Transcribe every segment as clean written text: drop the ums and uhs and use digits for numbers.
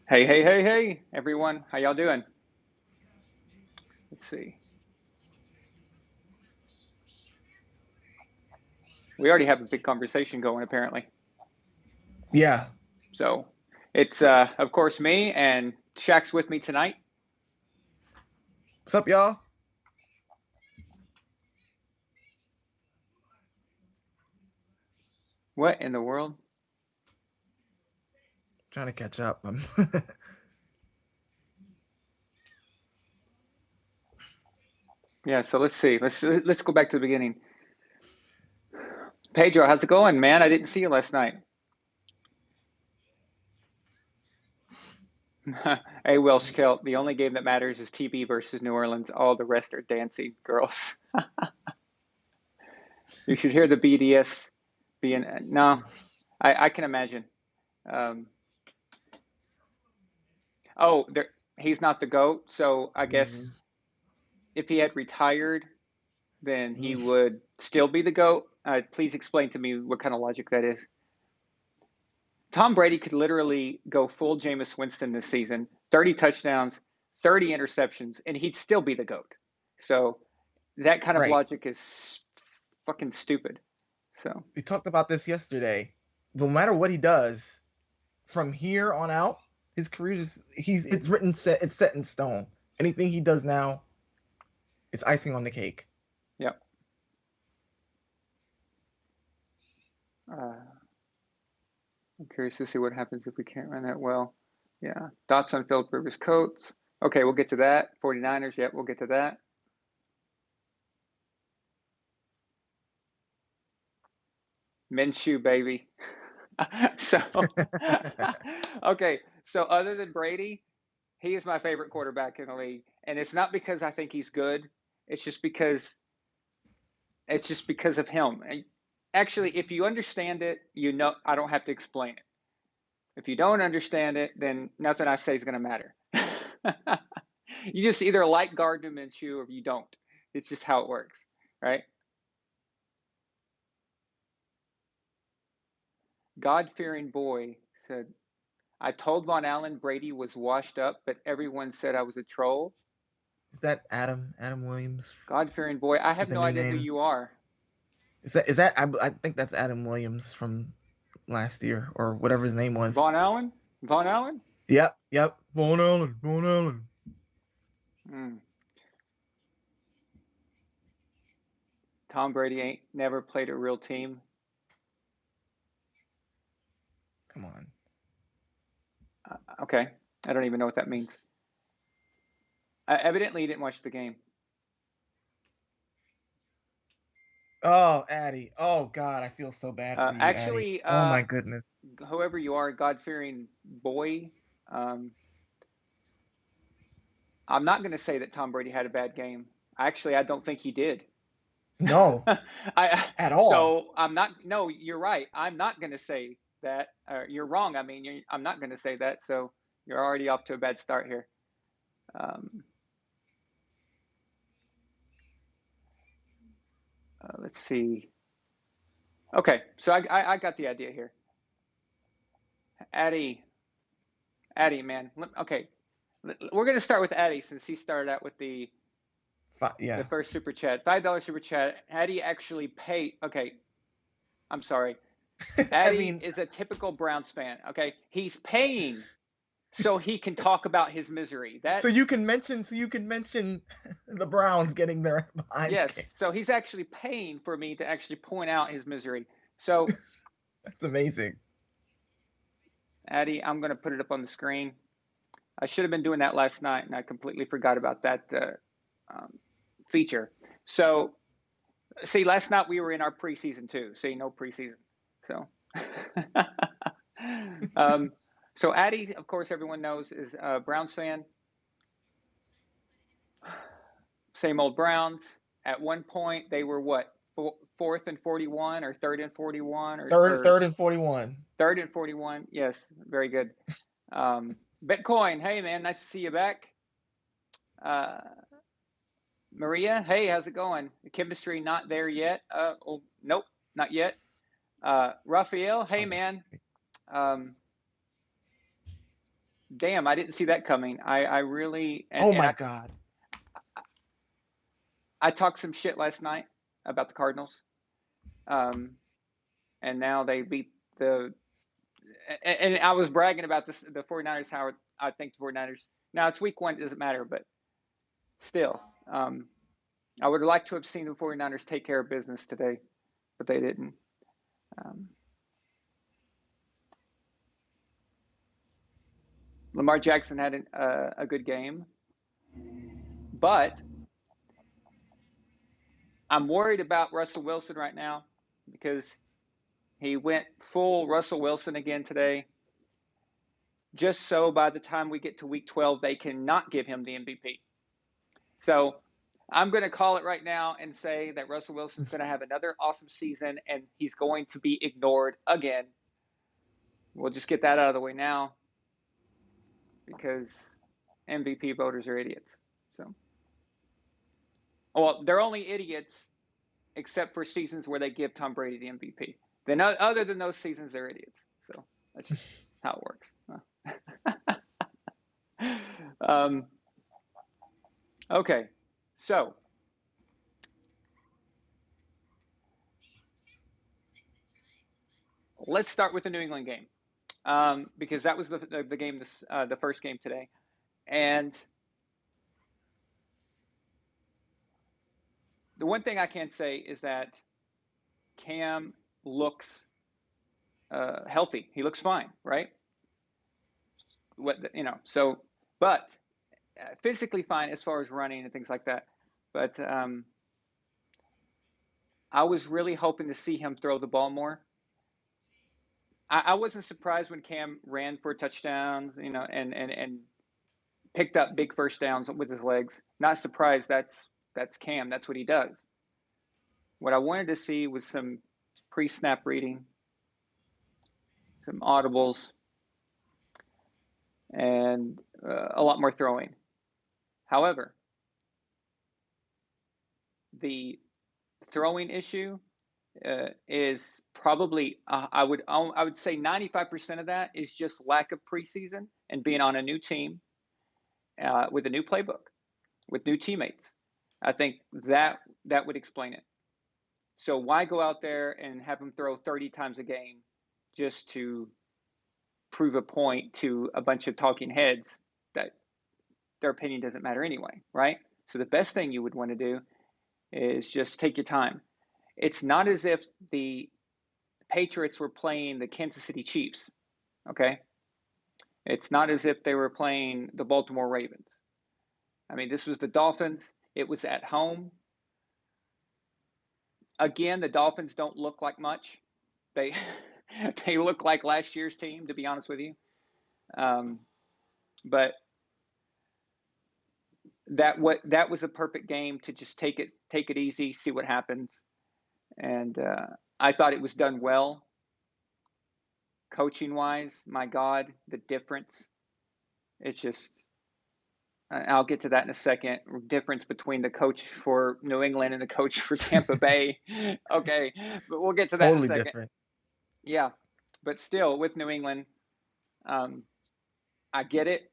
Hey, hey, hey, hey, everyone. How y'all doing? Let's see. We already have a big conversation going, apparently. Yeah. So it's, of course, me and Shaq's with me tonight. What's up, y'all? What in the world? Trying to catch up. Yeah, so let's see. Let's go back to the beginning. Pedro, how's it going, man? I didn't see you last night. Hey, Welsh Kilt, the only game that matters is TB versus New Orleans. All the rest are dancing girls. You should hear the BDS being, no, I can imagine. Um, oh, there, he's not the GOAT, so I guess Mhm. if he had retired, then he Mm. would still be the GOAT. Please explain to me what kind of logic that is. Tom Brady could literally go full Jameis Winston this season, 30 touchdowns, 30 interceptions, and he'd still be the GOAT. So that kind of Right. logic is fucking stupid. So, We talked about this yesterday. No matter what he does, from here on out, his career is he's it's written set it's set in stone. Anything he does now, it's icing on the cake. yeah. Uh, I'm curious to see what happens if we can't run that well. Yeah. Dots on Philip Rivers coats. Okay, we'll get to that. 49ers, yep, we'll get to that. Minshew, baby. So, okay. So, other than Brady, he is my favorite quarterback in the league, and it's not because I think he's good. It's just because of him. Actually, if you understand it, you know I don't have to explain it. If you don't understand it, then nothing I say is going to matter. You just either like Gardner Minshew or you don't. It's just how it works, right? God-fearing boy said, "I told Von Allen Brady was washed up, but everyone said I was a troll." Is that Adam Williams God-fearing boy, I have with a no new idea who name? you are. Is that I think that's Adam Williams from last year or whatever his name was. Von Allen? Von Allen? Yep. Von Allen. Von Allen. Hmm. Tom Brady ain't never played a real team. Come on. Okay, I don't even know what that means. Evidently, you didn't watch the game. Oh, Addy. Oh God, I feel so bad for you, Addy. Actually, Oh my goodness. whoever you are, God-fearing boy, um, I'm not going to say that Tom Brady had a bad game. Actually, I don't think he did. No, at all. So I'm not. No, you're right. I'm not going to say that. You're wrong. I mean, I'm not going to say that. So you're already off to a bad start here. Um, let's see. Okay, so I got the idea here. Addy, Addy, man. Okay, we're going to start with Addy since he started out with the Yeah. first super chat. $5 super chat. Addy actually paid. Okay, I'm sorry. I Addy mean, is a typical Browns fan. Okay, he's paying so he can talk about his misery. so you can mention the Browns getting their behinds Yes, kicked. so he's actually paying for me to actually point out his misery. So, That's amazing. Addy, I'm going to put it up on the screen. I should have been doing that last night, and I completely forgot about that um, feature. So, see, last night we were in our preseason too. See, no preseason. So, um, so Addy, of course, everyone knows is a Browns fan. Same old Browns. At one point, they were what, fourth and 41 or third and 41 Third and 41. third and 41. Yes, very good. Bitcoin, hey man, nice to see you back. Uh, Maria, hey, how's it going? The chemistry not there yet. Oh, nope, not yet. Raphael, hey Oh, man. Um, Damn, I didn't see that coming. I really, Oh and my God. I talked some shit last night about the Cardinals. Um, and now they beat and I was bragging about the 49ers, how I think the 49ers, now it's week one, it doesn't matter, but still, I would like to have seen the 49ers take care of business today, but they didn't. Um, Lamar Jackson had a good game, but I'm worried about Russell Wilson right now because he went full Russell Wilson again today, just so by the time we get to week 12, they cannot give him the MVP. So I'm going to call it right now and say that Russell Wilson's going to have another awesome season and he's going to be ignored again. We'll just get that out of the way now because MVP voters are idiots. So, well, they're only idiots except for seasons where they give Tom Brady the MVP. Then, other than those seasons, they're idiots. So that's just how it works. Okay, so let's start with the New England game because that was the game, the first game today, and the one thing I can say is that Cam looks healthy. He looks fine, right? So, but physically fine as far as running and things like that. But I was really hoping to see him throw the ball more. I wasn't surprised when Cam ran for touchdowns, and picked up big first downs with his legs. Not surprised. That's Cam. That's what he does. What I wanted to see was some pre-snap reading, some audibles, and a lot more throwing. However, the throwing issue is probably I would say 95% of that is just lack of preseason and being on a new team with a new playbook with new teammates. I think that would explain it. So why go out there and have him throw 30 times a game just to prove a point to a bunch of talking heads that their opinion doesn't matter anyway, right? So the best thing you would want to do is just take your time. It's not as if the Patriots were playing the Kansas City Chiefs, okay? It's not as if they were playing the Baltimore Ravens. I mean, this was the Dolphins. It was at home. Again, the Dolphins don't look like much. They they look like last year's team, to be honest with you. But that was a perfect game to just take it easy, see what happens. And I thought it was done well. Coaching wise, my God, the difference. It's just, I'll get to that in a second. Difference between the coach for New England and the coach for Tampa Bay. Okay, but we'll get to that in a Totally second. different. Yeah, but still with New England, I get it.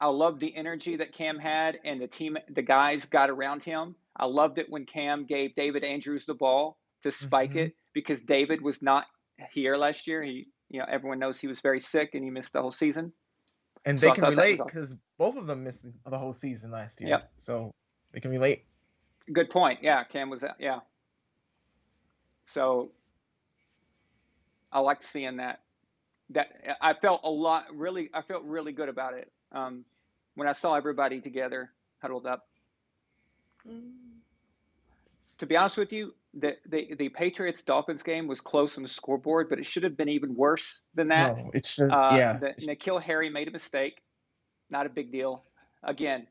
I love the energy that Cam had and the guys got around him. I loved it when Cam gave David Andrews the ball to spike Hmm. it because David was not here last year. Everyone knows he was very sick and he missed the whole season. And So they I can thought that was relate awesome. because both of them missed the whole season last year. Yep. So they can relate. Good point. Yeah, Cam was yeah. So I liked seeing that. That I felt really good about it when I saw everybody together huddled up. To be honest with you, the Patriots Dolphins game was close on the scoreboard, but it should have been even worse than that. No, it's just yeah. The N'Keal Harry made a mistake. Not a big deal. Again,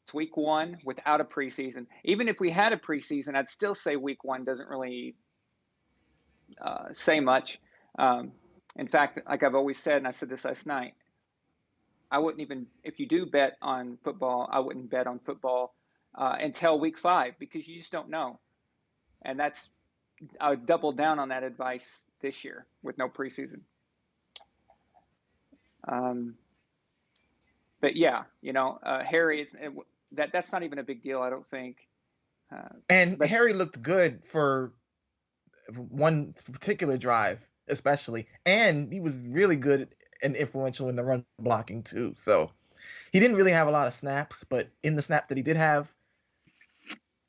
it's week one without a preseason. Even if we had a preseason, I'd still say week one doesn't really say much. In fact, like I've always said, and I said this last night, I wouldn't even, if you do bet on football, I wouldn't bet on football until week 5 because you just don't know. And I would double down on that advice this year with no preseason. but yeah, Harry is that's not even a big deal, I don't think. And But Harry looked good for one particular drive, especially, and he was really good and influential in the run blocking too. So he didn't really have a lot of snaps, but in the snaps that he did have,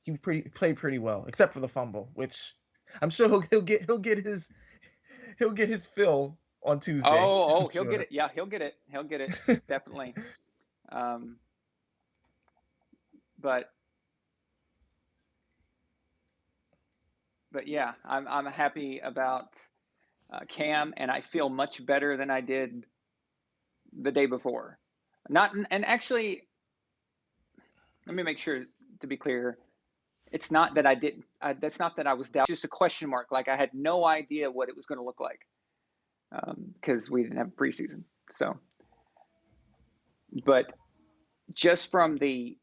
he played pretty well, except for the fumble, which I'm sure he'll get his fill on Tuesday. I'm he'll get sure. it. Yeah, he'll get it definitely. Um, but yeah, I'm happy about Cam, and I feel much better than I did the day before. Not and actually, let me make sure to be clear. It's not that I didn't. That's not that I was doubting. Just a question mark. Like I had no idea what it was going to look like because we didn't have preseason. So, but just from the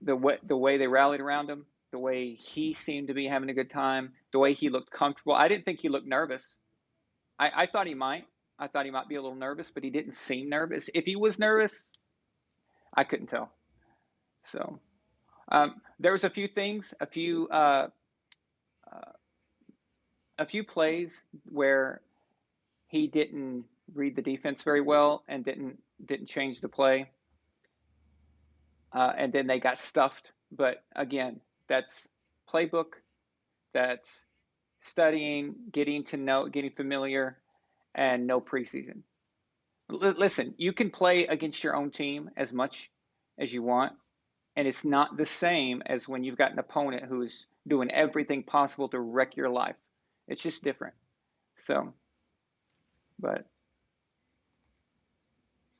way they rallied around him, the way he seemed to be having a good time, the way he looked comfortable. I didn't think he looked nervous. I thought he might. I thought he might be a little nervous, but he didn't seem nervous. If he was nervous, I couldn't tell. So there was a few things, a few plays where he didn't read the defense very well and didn't change the play, and then they got stuffed. But again, that's playbook, that's studying, getting to know, getting familiar, and no preseason. Listen, you can play against your own team as much as you want, and it's not the same as when you've got an opponent who's doing everything possible to wreck your life. It's just different. So, but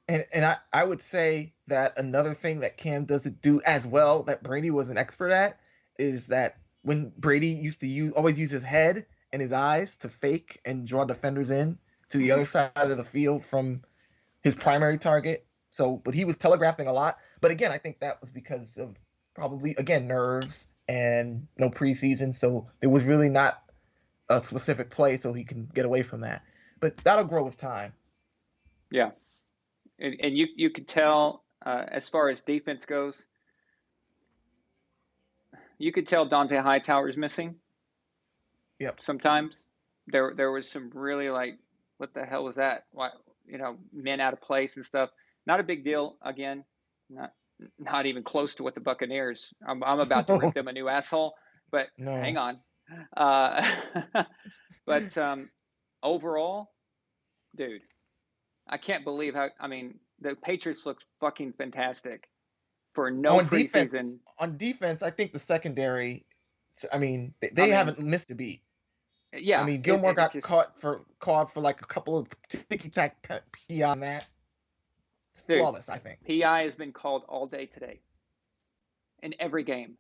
And I would say that another thing that Cam doesn't do as well that Brady was an expert at is that when Brady used to always use his head and his eyes to fake and draw defenders in to the other side of the field from his primary target. So, but he was telegraphing a lot. But again, I think that was because of probably again nerves and no preseason. So there was really not a specific play so he can get away from that. But that'll grow with time. yeah, and you could tell as far as defense goes, you could tell Dante Hightower is missing. Yep. Sometimes there was some really like, what the hell was that? Why, men out of place and stuff. Not a big deal. Again, not not even close to what the Buccaneers. I'm about to rip them a new asshole, but hang No. on. But overall, dude, I can't believe how. I mean, the Patriots look fucking fantastic for no preseason. On defense, I think the secondary. I mean, I they mean, haven't missed a beat. I yeah, mean, Gilmore it's got just, caught for like a couple of ticky tack PI on that. It's dude. flawless, I think. PI has been called all day today in every game.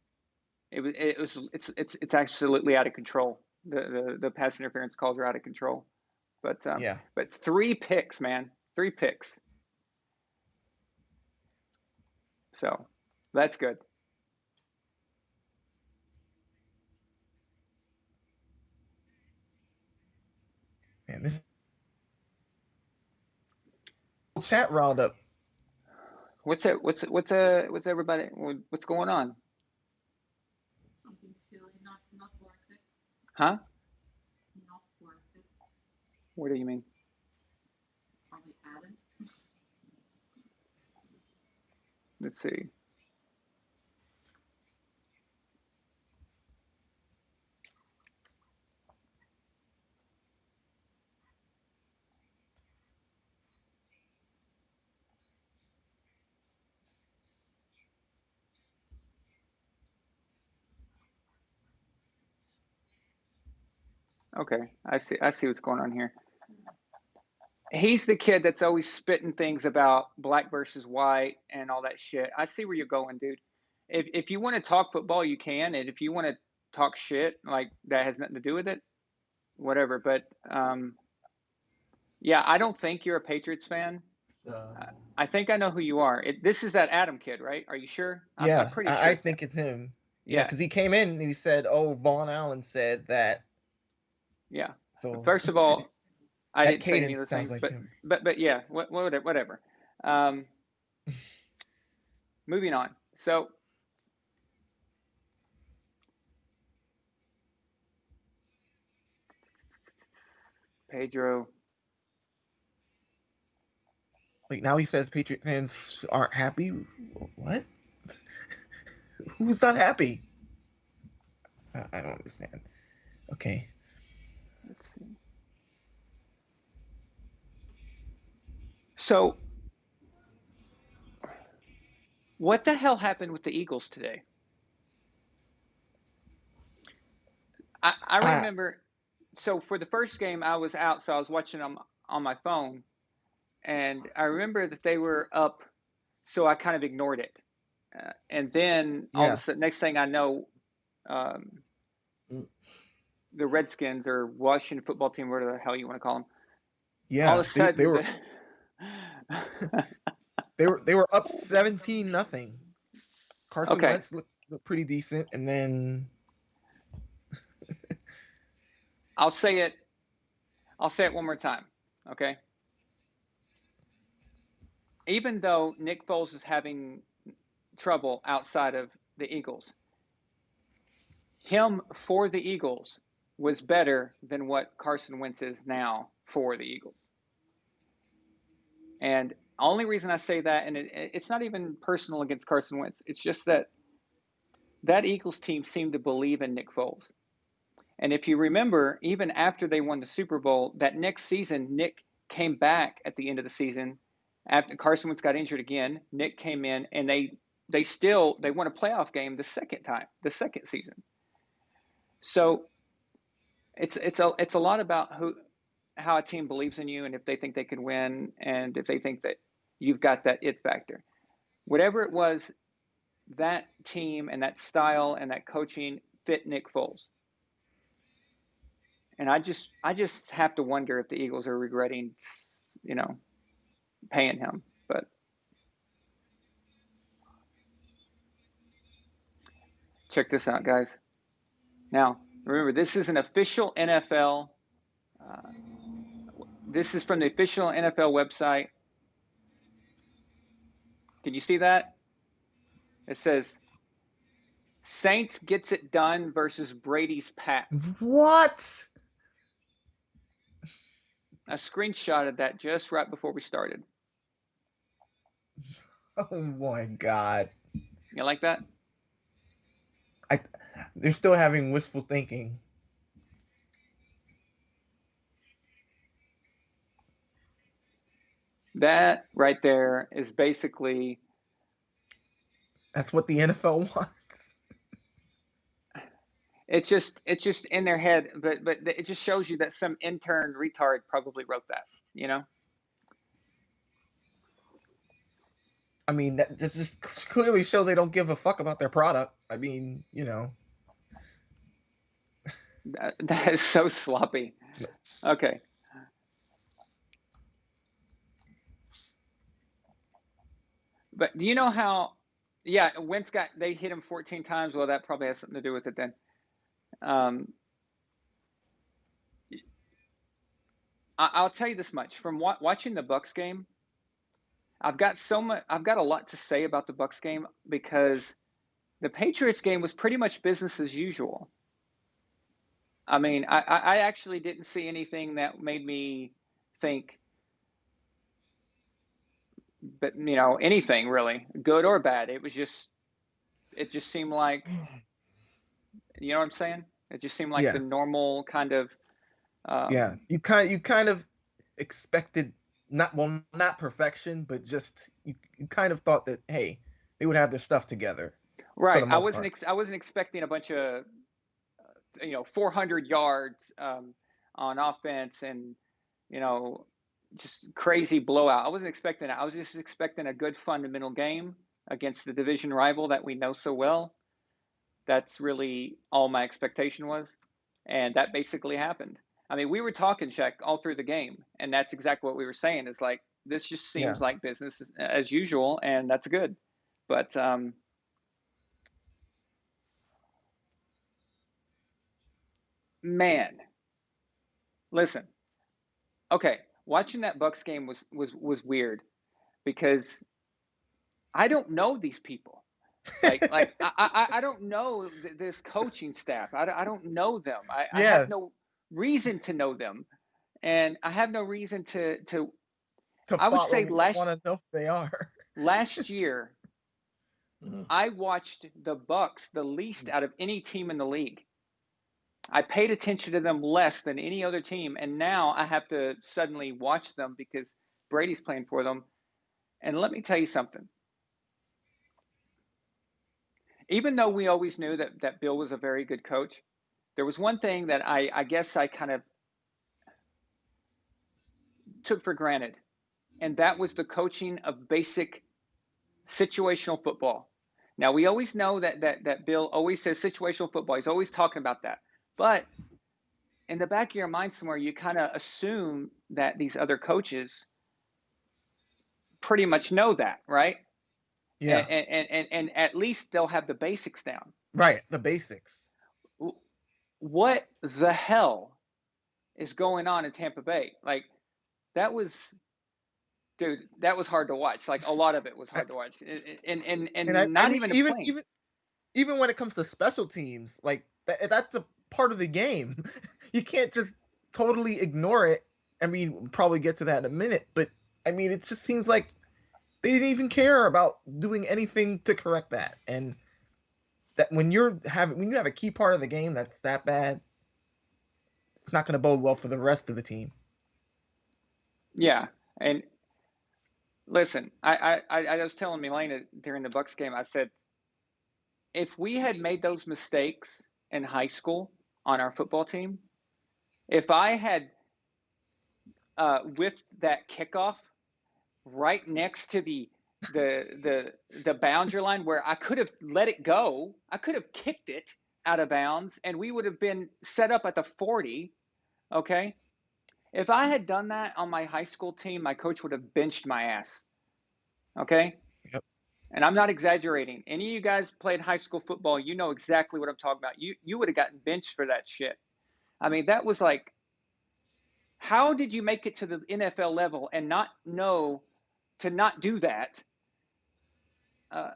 It's absolutely out of control. The pass interference calls are out of control. But Yeah, but 3 picks, man, 3 picks. So that's good. man. This chat roundup. What's it? What's everybody? What's going on? Something silly, not worth it. Huh? Not worth it. What do you mean? Probably Adam. Let's see. Okay, I see what's going on here. He's the kid that's always spitting things about black versus white and all that shit. I see where you're going, dude. If you want to talk football, you can, and if you want to talk shit like that has nothing to do with it, whatever. But yeah, I don't think you're a Patriots fan. So I think I know who you are. This is that Adam kid, right? Are you sure? I'm yeah, pretty sure I it's him. think it's him. Yeah, Yeah, because he came in and he said, "Oh, Vaughn Allen said that." yeah. So First of all, I that didn't say any of cadence those sounds things, like him. but yeah, whatever. Um, Moving on. So Pedro. Wait, now he says Patriot fans aren't happy. What? Who's not happy? I don't understand. Okay. Let's see. So what the hell happened with the Eagles today? I I remember. So for the first game, I was out, so I was watching them on my phone, and I remember that they were up, so I kind of ignored it. And then all of a yeah. sudden, next thing I know, um, Mm, the Redskins or Washington football team, whatever the hell you want to call them, all of yeah. a They sudden, were they were up 17-0. Carson okay, Wentz looked pretty decent, and then I'll say it. I'll say it one more time. Okay, even though Nick Foles is having trouble outside of the Eagles, him for the Eagles was better than what Carson Wentz is now for the Eagles. And only reason I say that, and it's not even personal against Carson Wentz, it's just that that Eagles team seemed to believe in Nick Foles. And if you remember, even after they won the Super Bowl, that next season, Nick came back at the end of the season. After Carson Wentz got injured again, Nick came in and they won a playoff game the second season. So it's a lot about how a team believes in you and if they think they can win and if they think that you've got that it factor. Whatever it was, that team and that style and that coaching fit Nick Foles. And I just have to wonder if the Eagles are regretting, you know, paying him. But check this out, guys. Now, remember, this is an official NFL. Uh, this is from the official NFL website. Can you see that? It says Saints gets it done versus Brady's Pats. what? I screenshotted that just right before we started. Oh my God! You like that? I they're still having wistful thinking. That right there is basically That's what the NFL wants. it's just in their head, but it just shows you that some intern retard probably wrote that, you know? I mean, that just clearly shows they don't give a fuck about their product. I mean, That is so sloppy. Okay. But do you know how yeah, Wentz they hit him 14 times. Well, that probably has something to do with it then. Um, I'll tell you this much from watching the Bucs game. I've got a lot to say about the Bucs game because the Patriots game was pretty much business as usual. I mean, I actually didn't see anything that made me think, but anything really, good or bad. It just seemed like, you know what I'm saying? It just seemed like the yeah, normal kind of, yeah. um, You kind of expected not perfection, but just you kind of thought that hey, they would have their stuff together for right. the most part. I wasn't expecting a bunch of 400 yards on offense and you know just crazy blowout. I wasn't expecting that. I was just expecting a good fundamental game against the division rival that we know so well. That's really all my expectation was, and that basically happened. I mean, we were talking Czech all through the game, and that's exactly what we were saying. Is like this just seems Yeah. like business as usual, and that's good. But man, listen, okay, watching that Bucks game was weird because I don't know these people. I don't know this coaching staff. I don't know them. I Yeah, have no reason to know them, and I have no reason to. to I would follow say them, to want to know who they are. last year Mhm. I watched the Bucs the least out of any team in the league. I paid attention to them less than any other team, and now I have to suddenly watch them because Brady's playing for them. And let me tell you something. Even though we always knew that Bill was a very good coach, there was one thing that I guess I kind of took for granted, and that was the coaching of basic situational football. Now we always know that Bill always says situational football. He's always talking about that. But in the back of your mind somewhere, you kind of assume that these other coaches pretty much know that, right? Yeah, And at least they'll have the basics down. right. The basics. What the hell is going on in Tampa Bay? Like that was, dude, that was hard to watch. Like a lot of it was I, hard to watch, and and I not mean, even a even plane. even when it comes to special teams, like that's a part of the game. You can't just totally ignore it. I mean, we'll probably get to that in a minute, but I mean, it just seems like they didn't even care about doing anything to correct that. And that when you have a key part of the game that's that bad, it's not going to bode well for the rest of the team. Yeah, and listen, I was telling Milena during the Bucks game. I said if we had made those mistakes in high school on our football team, if I had whipped that kickoff right next to the boundary line where I could have let it go, I could have kicked it out of bounds, and we would have been set up at the 40. Okay, if I had done that on my high school team, my coach would have benched my ass. Okay, Yep. and I'm not exaggerating. Any of you guys played high school football, you know exactly what I'm talking about. You would have gotten benched for that shit. I mean, that was like, how did you make it to the NFL level and not know to not do that uh,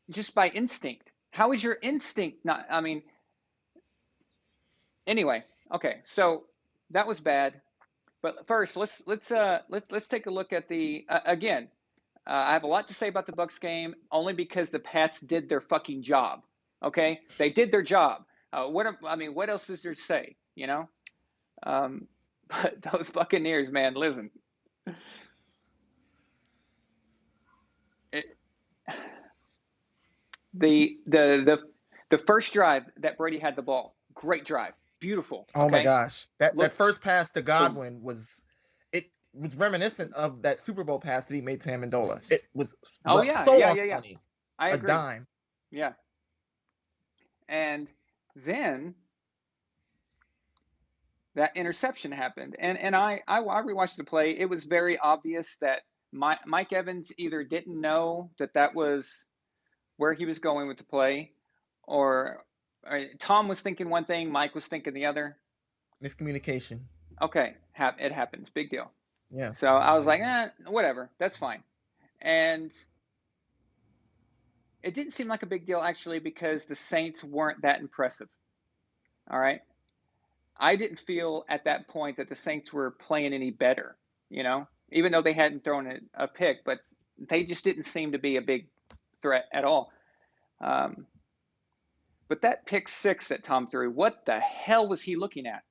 just by instinct? How is your instinct not? I mean, anyway, okay, so that was bad. But first, let's take a look at the again. I have a lot to say about the Bucks game, only because the Pats did their fucking job. Okay, they did their job. What else is there to say? You know, um, but those Buccaneers, man, listen. It, the first drive that Brady had the ball, great drive, beautiful. Oh my Okay, gosh, that look, first pass to the Godwin was reminiscent of that Super Bowl pass that he made to Amendola. It was oh yeah, so yeah, on yeah, yeah. money, I a agree. dime. Yeah, and then that interception happened, and I rewatched the play. It was very obvious that Mike Evans either didn't know that was where he was going with the play, or Tom was thinking one thing, Mike was thinking the other. Miscommunication. Okay, it happens, big deal. Yeah. So I was like, whatever, that's fine. And it didn't seem like a big deal actually because the Saints weren't that impressive. All right. I didn't feel at that point that the Saints were playing any better, even though they hadn't thrown a pick, but they just didn't seem to be a big threat at all. Um, but that pick six that Tom threw, what the hell was he looking at?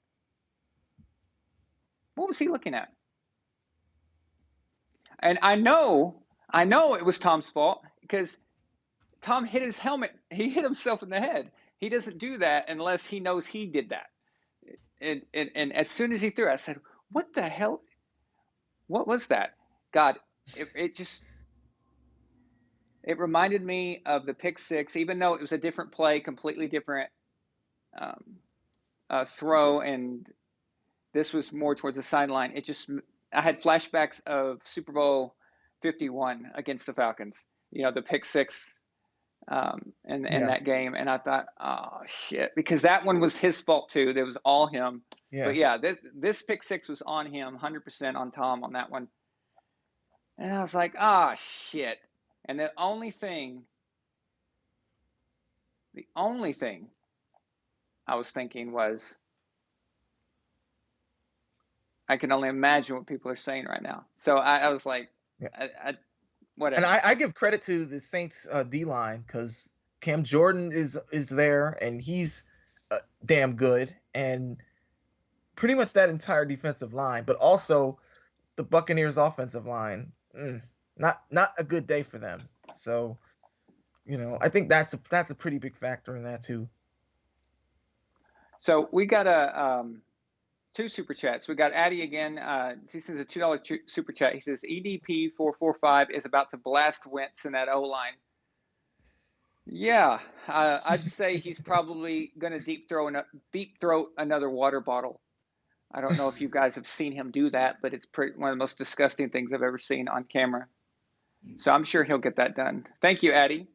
What was he looking at? And I know it was Tom's fault because Tom hit his helmet. He hit himself in the head. He doesn't do that unless he knows he did that. And as soon as he threw it, I said, what the hell? What was that? God, it just it reminded me of the pick six, even though it was a different play, completely different um, throw, and this was more towards the sideline. I had flashbacks of Super Bowl 51 against the Falcons. The pick six in Yeah. that game, and I thought, oh shit, because that one was his fault too. It was all him. Yeah. But yeah, this pick six was on him, 100% on Tom on that one. And I was like, ah, shit. And the only thing I was thinking was, I can only imagine what people are saying right now. So I was like, Yeah. And And whatever. I give credit to the Saints D line because Cam Jordan is there and he's damn good, and pretty much that entire defensive line, but also the Buccaneers offensive line. Not a good day for them. So I think that's a pretty big factor in that too. So we got two super chats. We got Addy again. He sends a $2 super chat. He says EDP 445 is about to blast Wentz in that O line. Yeah, I'd say he's probably going to deep throat another water bottle. I don't know if you guys have seen him do that, but it's one of the most disgusting things I've ever seen on camera. So I'm sure he'll get that done. Thank you, Addy.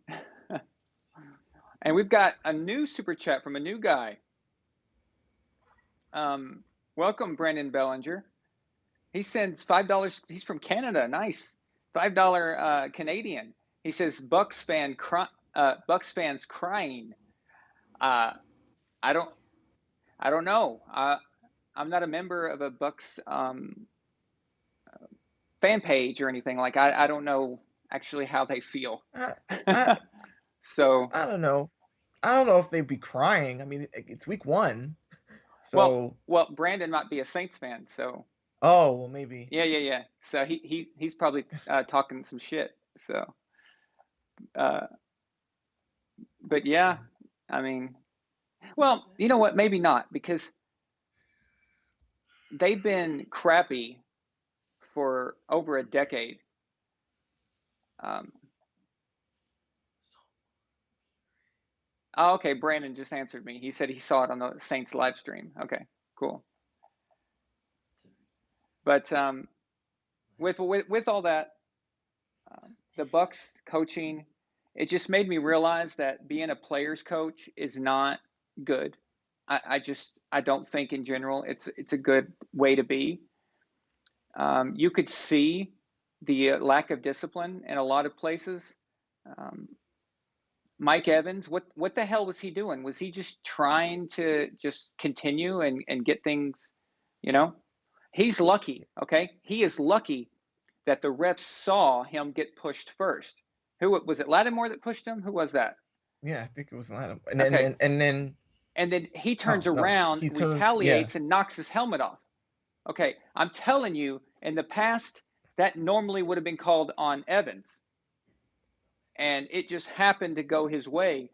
And we've got a new super chat from a new guy. Welcome, Brandon Bellinger. He sends $5. He's from Canada. Nice. $5 Canadian. He says Bucs fans crying. I don't know. I'm not a member of a Bucs fan page or anything. Like I don't know actually how they feel. I So I don't know. I don't know if they'd be crying. I mean, it's week 1, so well, Brandon might be a Saints fan, so well, maybe. yeah. So he's probably talking some shit. So, but yeah, I mean, well, you know what? Maybe not, because they've been crappy for over a decade. Oh, okay, Brandon just answered me. He said he saw it on the Saints live stream. Okay, cool. But with all that, the Bucs coaching, it just made me realize that being a player's coach is not good. I don't think in general it's a good way to be. You could see the lack of discipline in a lot of places. Mike Evans, what the hell was he doing? Was he just trying to just continue and get things, you know? He's lucky, okay? He is lucky that the refs saw him get pushed first. Who was it? Lattimore that pushed him? Who was that? Yeah, I think it was Lattimore. Okay. And then he turns around, he turns. Yeah, retaliates, and knocks his helmet off. Okay, I'm telling you, in the past, that normally would have been called on Evans. And it just happened to go his way.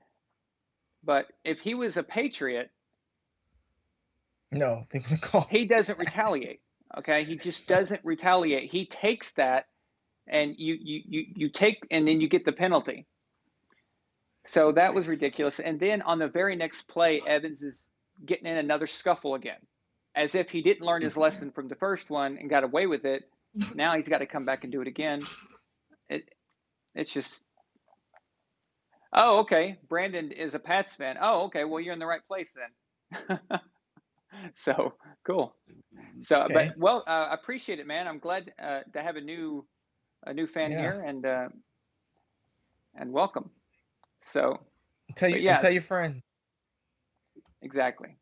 But if he was a Patriot, no, they would call. he doesn't retaliate. Okay, he just doesn't retaliate. He takes that, and you take, and then you get the penalty. So that was ridiculous. And then on the very next play, Evans is getting in another scuffle again, as if he didn't learn his lesson from the first one and got away with it. Now he's got to come back and do it again. It's just, oh, okay. Brandon is a Pats fan. Oh, okay. Well, you're in the right place then. So cool. So, Okay. but I appreciate it, man. I'm glad to have a new fan here, and welcome. So, Tell your friends. Exactly.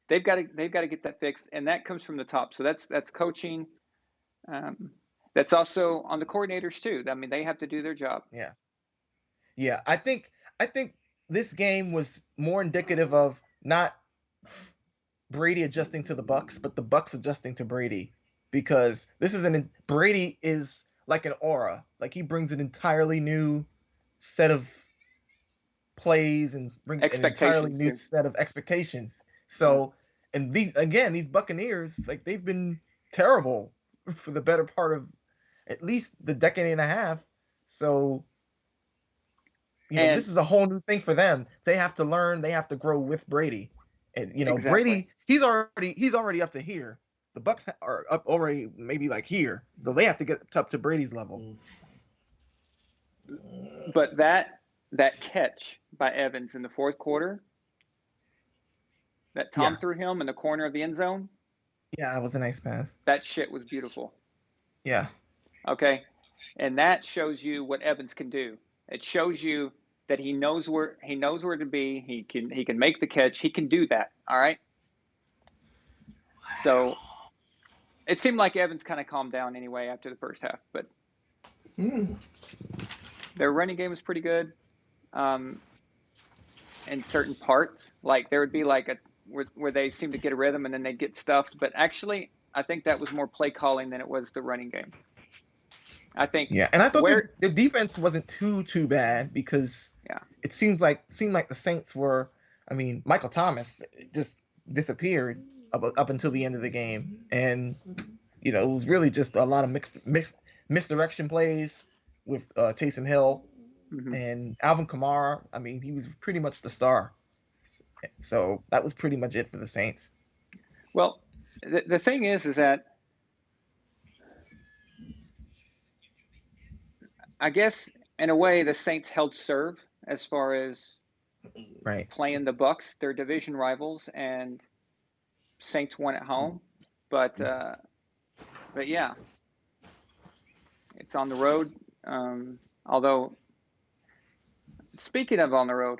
They've got to get that fixed, and that comes from the top. So that's coaching. That's also on the coordinators too. I mean, they have to do their job. Yeah. I think this game was more indicative of not Brady adjusting to the Bucs, but the Bucs adjusting to Brady, because Brady is like an aura. Like, he brings an entirely new set of plays and brings an entirely new set of expectations. So, and these Buccaneers, like, they've been terrible for the better part of at least the decade and a half. So, this is a whole new thing for them. They have to learn. They have to grow with Brady. And Exactly. Brady, he's already up to here. The Bucs are up already, maybe like here. So they have to get up to Brady's level. But that catch by Evans in the fourth quarter, that Tom threw him in the corner of the end zone, Yeah, that was a nice pass. That shit was beautiful. Yeah. Okay, and that shows you what Evans can do. It shows you that he knows where to be. He can make the catch. He can do that. All right. So it seemed like Evans kind of calmed down anyway after the first half, but Mm. their running game was pretty good. Um, in certain parts, like there would be like where they seem to get a rhythm and then they get stuffed. But actually, I think that was more play calling than it was the running game. I think Yeah, and I thought where their defense wasn't too bad because yeah. it seemed like the Saints were. I mean, Michael Thomas just disappeared up until the end of the game, and it was really just a lot of mixed misdirection plays with Taysom Hill Mm-hmm. and Alvin Kamara. I mean, he was pretty much the star. So that was pretty much it for the Saints. Well, the thing is that I guess in a way the Saints held serve as far as Right. playing the Bucs, their division rivals, and Saints won at home. But yeah, it's on the road. Although speaking of on the road,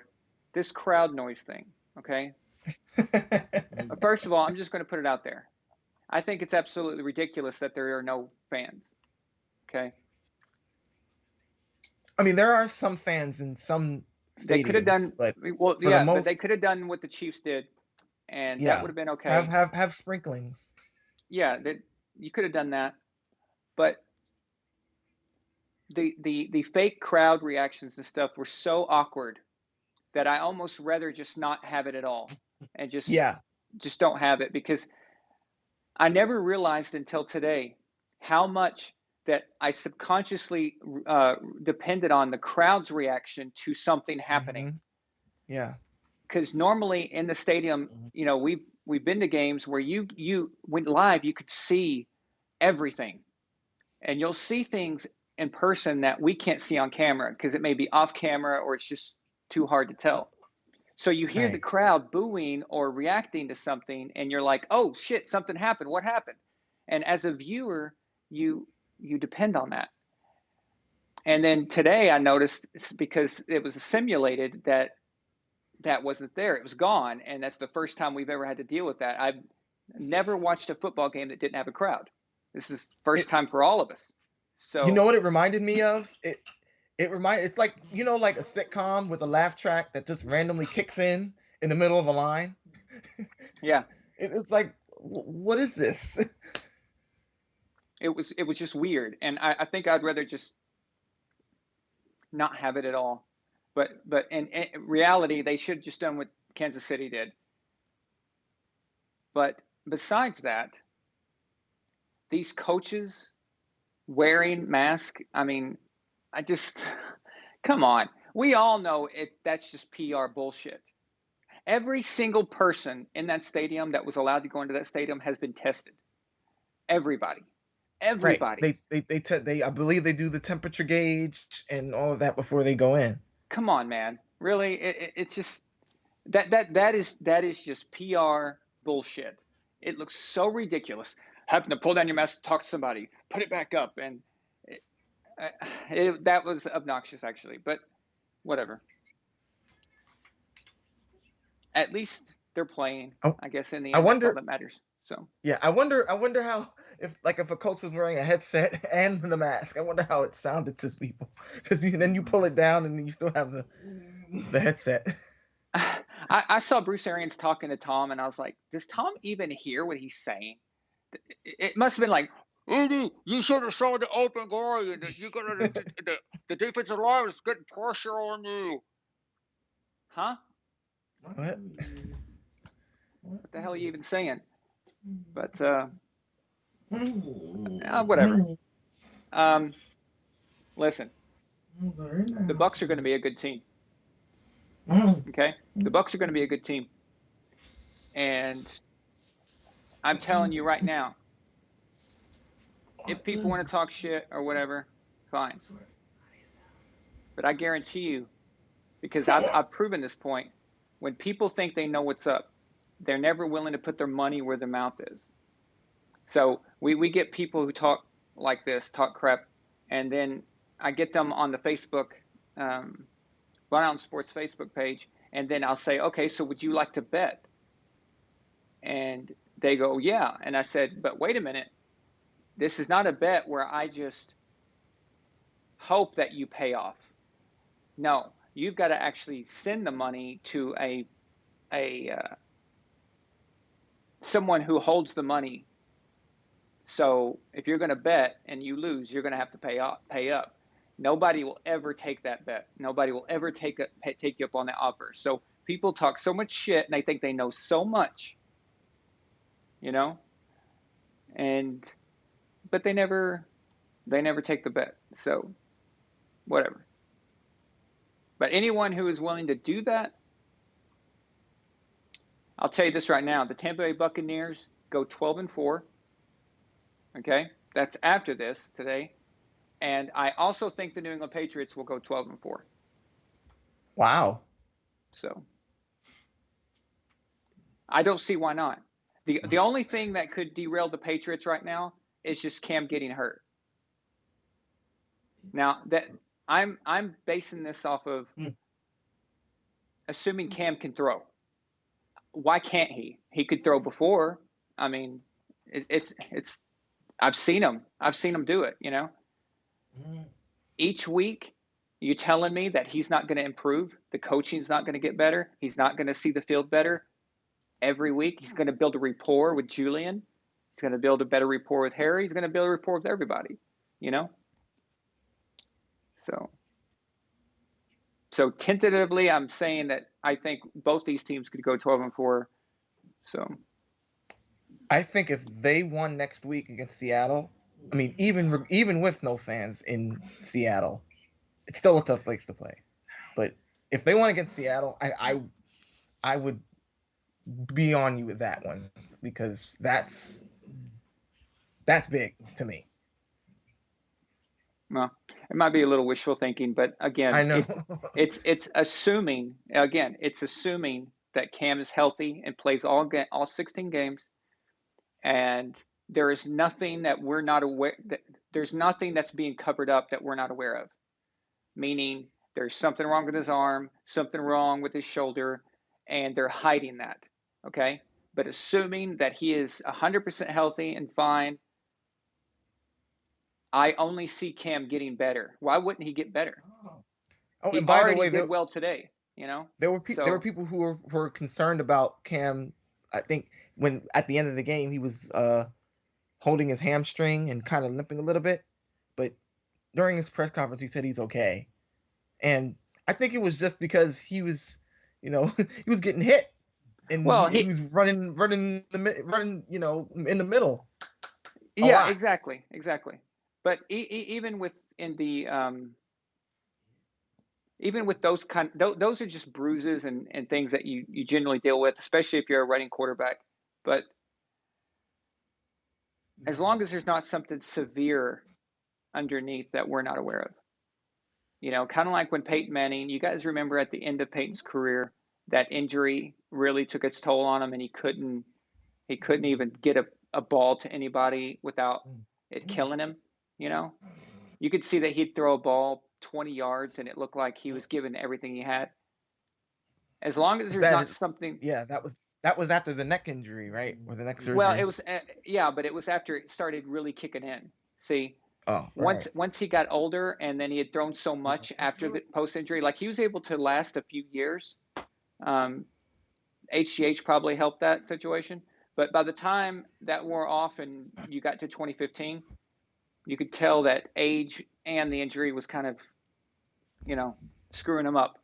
this crowd noise thing. Okay. First of all, I'm just going to put it out there. I think it's absolutely ridiculous that there are no fans. Okay. I mean, there are some fans in some They could have stadiums, done but well, for the yeah, but they most, could have done what the Chiefs did, and that yeah, would have been have okay. have have sprinklings. Yeah, that you could have done that, but the fake crowd reactions and stuff were so awkward that I almost rather just not have it at all, and Yeah. just don't have it because I never realized until today how much that I subconsciously depended on the crowd's reaction to something happening. Hmm. Yeah. Because normally in the stadium, we've been to games where you went live, you could see everything, and you'll see things in person that we can't see on camera because it may be off camera or it's just too hard to tell. So you hear the Right. crowd booing or reacting to something, and you're like, "Oh shit, something happened. What happened?" And as a viewer, you depend on that. And then today I noticed because it was simulated that wasn't there. It was gone, and that's the first time we've ever had to deal with that. I've never watched a football game that didn't have a crowd. This is first It. time for all of us. You So know what it reminded me of? It's like like a sitcom with a laugh track that just randomly kicks in the middle of a line. yeah, It's like, what is this? it was just weird, and I think I'd rather just not have it at all. But in reality, they should have just done what Kansas City did. But besides that, these coaches wearing masks, I mean, I just come on. We all know that's just PR bullshit. Every single person in that stadium that was allowed to go into that stadium has been tested. Everybody. Right. Everybody. They I believe they do the temperature gauge and all of that before they go in. Come on, man. Really? It's just that is just PR bullshit. It looks so ridiculous. Having to pull down your mask to talk to somebody, put it back up, and that was obnoxious actually. But whatever. At least they're playing. I, I guess in the I end, that's all wonder. that matters. So Yeah, I wonder how if a coach was wearing a headset and the mask. I wonder how it sounded to people because then you pull it down and you still have the headset. I saw Bruce Arians talking to Tom, and I was like, does Tom even hear what he's saying? It must have been like, Andy, you should have saw the open goal. You got the defensive line was getting pressure on you. Huh? What? What the hell are you even saying? But whatever. Listen, the Bucs are going to be a good team. Okay, the Bucs are going to be a good team, and I'm telling you right now, if people want to talk shit or whatever, fine. But I guarantee you, because I've proven this point, when people think they know what's up, they're never willing to put their money where their mouth is. So we get people who talk like this, talk crap, and then I get them on the Facebook, Run Out Sports Facebook page, and then I'll say, okay, so would you like to bet? And they go, yeah. And I said, but wait a minute, this is not a bet where I just hope that you pay off. No, you've got to actually send the money to a someone who holds the money. So if you're going to bet and you lose, you're going to have to pay up. Nobody will ever take that bet. Nobody will ever take you up on that offer. So people talk so much shit and they think they know so much, you know, but they never take the bet. So whatever. But anyone who is willing to do that, I'll tell you this right now: the Tampa Bay Buccaneers go 12-4. Okay, that's after this today, and I also think the New England Patriots will go 12-4. Wow. So I don't see why not. The only thing that could derail the Patriots right now is just Cam getting hurt. Now that I'm basing this off of assuming Cam can throw. Why can't he? He could throw before. I mean, it's I've seen him do it, you know. Each week you're telling me that he's not going to improve, the coaching's not going to get better, he's not going to see the field better. Every week he's going to build a rapport with Julian, he's going to build a better rapport with Harry, he's going to build a rapport with everybody, you know. So tentatively I'm saying that I think both these teams could go 12-4. So I think if they won next week against Seattle, I mean, even with no fans in Seattle, it's still a tough place to play. But if they won against Seattle, I would be on you with that one, because that's big to me. Well, it might be a little wishful thinking, but again, I know. it's assuming that Cam is healthy and plays all 16 games, and there is nothing that we're not aware that there's nothing that's being covered up that we're not aware of. Meaning there's something wrong with his arm, something wrong with his shoulder, and they're hiding that. Okay? But assuming that he is 100% healthy and fine, I only see Cam getting better. Why wouldn't he get better? Oh, He and by the already way, did well today, you know? there were people who were concerned about Cam. I think when at the end of the game he was holding his hamstring and kind of limping a little bit, but during his press conference he said he's okay. And I think it was just because he was, he was getting hit, and he was running, you know, in the middle. Yeah, exactly. But even with those those are just bruises and things that you generally deal with, especially if you're a running quarterback. But as long as there's not something severe underneath that we're not aware of, you know, kind of like when Peyton Manning, you guys remember at the end of Peyton's career, that injury really took its toll on him, and he couldn't even get a ball to anybody without it killing him, you know. You could see that he'd throw a ball 20 yards and it looked like he was giving everything he had. As long as there's not something. Yeah, that was after the neck injury, right? Or the neck surgery. Well, it was but it was after it started really kicking in. See, once he got older, and then he had thrown so much after the post injury, like he was able to last a few years. HGH probably helped that situation, but by the time that wore off and you got to 2015, you could tell that age and the injury was kind of, you know, screwing him up.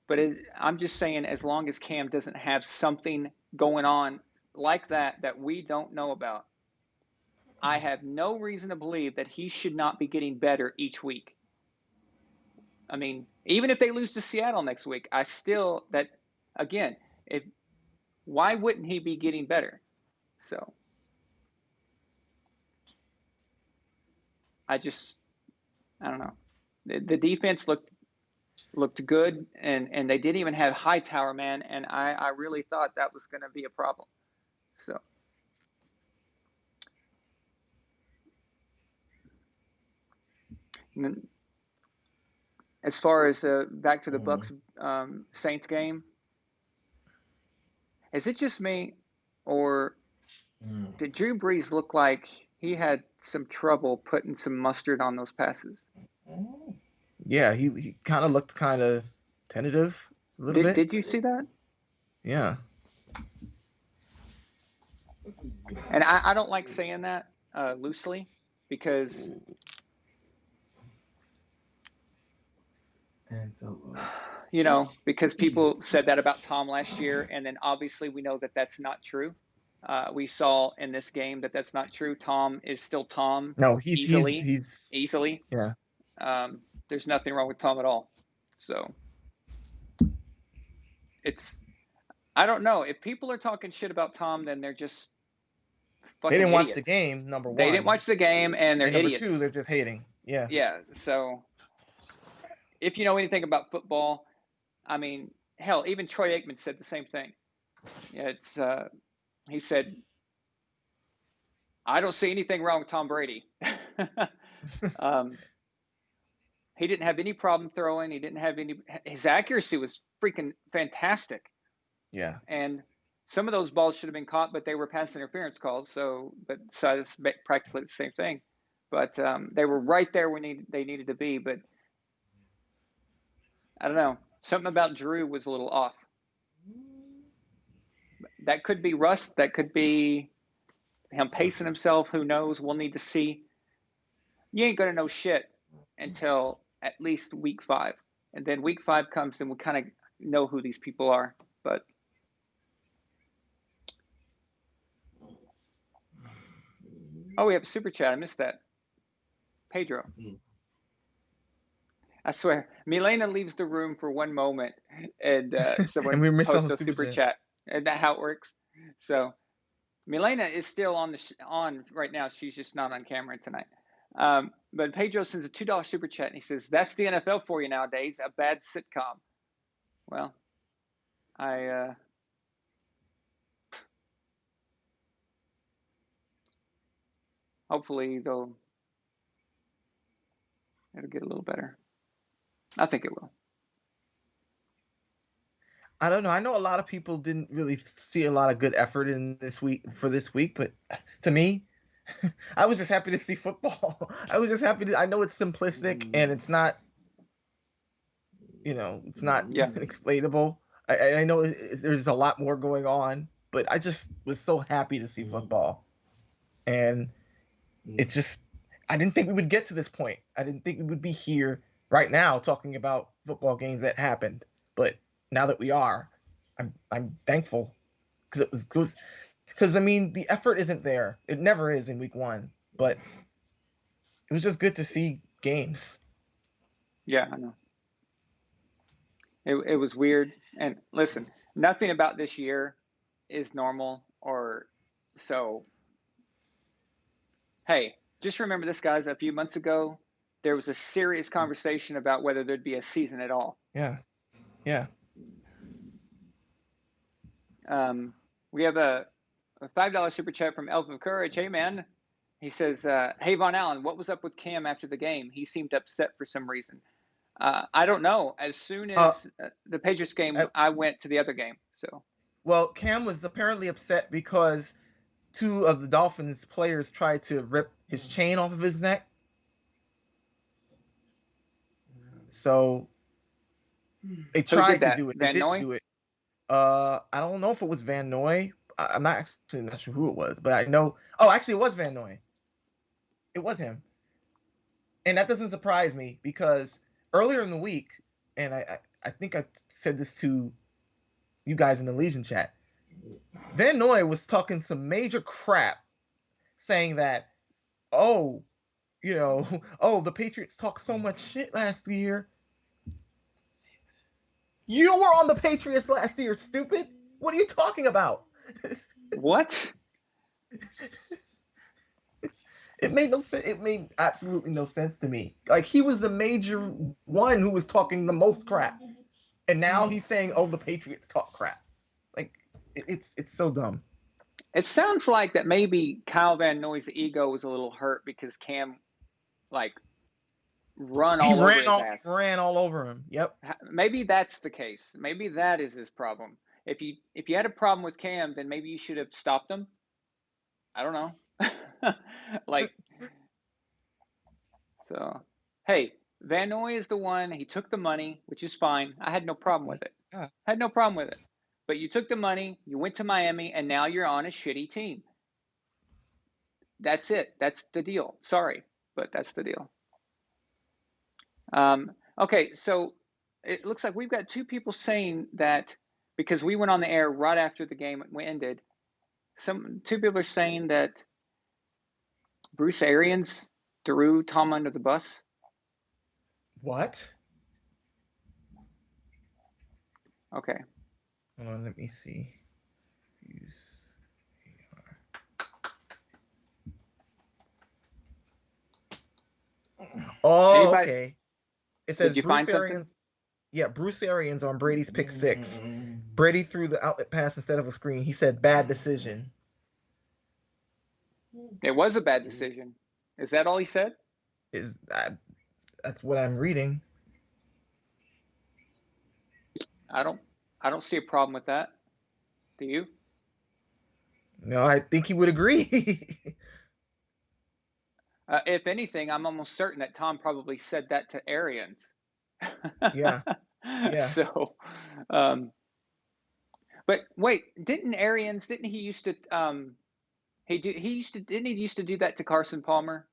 But I'm just saying, as long as Cam doesn't have something going on like that we don't know about, I have no reason to believe that he should not be getting better each week. I mean, even if they lose to Seattle next week, why wouldn't he be getting better? So I don't know. The defense looked good, and they didn't even have Hightower, man, and I really thought that was going to be a problem. So As far as back to the Bucs Saints game, is it just me, or did Drew Brees look like he had some trouble putting some mustard on those passes? Yeah, he kind of looked kind of tentative a little bit. Did you see that? Yeah. And I don't like saying that loosely because because people said that about Tom last year, and then obviously we know that that's not true. We saw in this game that that's not true. Tom is still Tom. No, he's easily. Yeah. There's nothing wrong with Tom at all. So I don't know. If people are talking shit about Tom, then they're just fucking They didn't idiots. watch the game, number one. They didn't watch the game, and they're number idiots. Two, they're just hating. Yeah. Yeah. So if you know anything about football, I mean, hell, even Troy Aikman said the same thing. Yeah, he said, I don't see anything wrong with Tom Brady. He didn't have any problem throwing. His accuracy was freaking fantastic. Yeah. And some of those balls should have been caught, but they were pass interference calls. So it's practically the same thing. But they were right there when they needed to be. But I don't know. Something about Drew was a little off. That could be rust. That could be him pacing himself. Who knows? We'll need to see. You ain't going to know shit until at least week 5. And then week 5 comes and we kind of know who these people are. But we have a super chat. I missed that. Pedro. I swear, Milena leaves the room for one moment, and someone posts a super chat. And that's how it works. So Milena is still on right now. She's just not on camera tonight. But Pedro sends a $2 super chat, and he says, "That's the NFL for you nowadays. A bad sitcom." Well, hopefully it'll get a little better. I think it will. I don't know. I know a lot of people didn't really see a lot of good effort in this week, but to me, I was just happy to see football. I was just happy I know it's simplistic and it's not, it's not explainable. I know there's a lot more going on, but I just was so happy to see football. And it's just, I didn't think we would get to this point. I didn't think we would be here right now talking about football games that happened. But now that we are, I'm thankful because I mean the effort isn't there. It never is in week 1, but it was just good to see games. Yeah, I know. It was weird. And listen, nothing about this year is normal or so. Hey, just remember this, guys. A few months ago, there was a serious conversation about whether there'd be a season at all. Yeah. Yeah. We have a $5 super chat from Elf of Courage. Hey, man. He says, "Hey, Von Allen, what was up with Cam after the game? He seemed upset for some reason." I don't know. As soon as the Patriots game, I went to the other game. So. Well, Cam was apparently upset because 2 of the Dolphins players tried to rip his chain off of his neck. So they tried to do it. They didn't do it. I don't know if it was Van Noy. I'm not sure who it was, but I know. Oh, actually, it was Van Noy. It was him. And that doesn't surprise me because earlier in the week, and I think I said this to you guys in the Legion chat, Van Noy was talking some major crap saying that, the Patriots talked so much shit last year. You were on the Patriots last year, stupid. What are you talking about? What? It made no sense. It made absolutely no sense to me. Like, he was the major one who was talking the most crap. And now he's saying, the Patriots talk crap. Like, it's so dumb. It sounds like that maybe Kyle Van Noy's ego was a little hurt because Cam, run He all over ran his all ass. he ran all over him. Yep. Maybe that's the case. Maybe that is his problem. If you had a problem with Cam, then maybe you should have stopped him. I don't know. Like, so, hey, Van Noy is the one. He took the money, which is fine. I had no problem with it. Yeah. Had no problem with it. But you took the money, you went to Miami, and now you're on a shitty team. That's it. That's the deal. Sorry, but that's the deal. Okay, so it looks like we've got two people saying that because we went on the air right after the game ended. Two people are saying that Bruce Arians threw Tom under the bus. What? Okay. Hold on, let me see. Use AR. Oh, Anybody? okay. It Did says you find something? Bruce Arians on Brady's pick six. Brady threw the outlet pass instead of a screen. He said bad decision. It was a bad decision. Is that all he said? That's what I'm reading. I don't see a problem with that. Do you? No, I think he would agree. If anything, I'm almost certain that Tom probably said that to Arians. Yeah. Yeah. So, but wait, didn't he used to didn't he used to do that to Carson Palmer?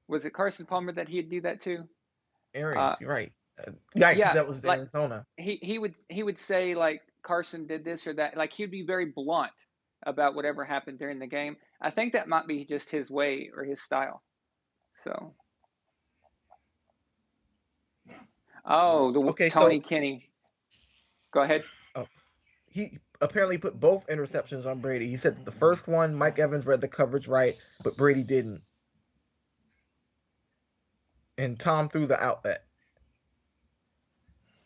Was it Carson Palmer that he'd do that to? Arians, you're right. Yeah, because Yeah, that was like Arizona. he would say like Carson did this or that. Like he'd be very blunt about whatever happened during the game. I think that might be just his way or his style. So, Okay, Tony so Kenny. Go ahead. he apparently put both interceptions on Brady. He said the first one, Mike Evans read the coverage right, but Brady didn't. And Tom threw the outlet.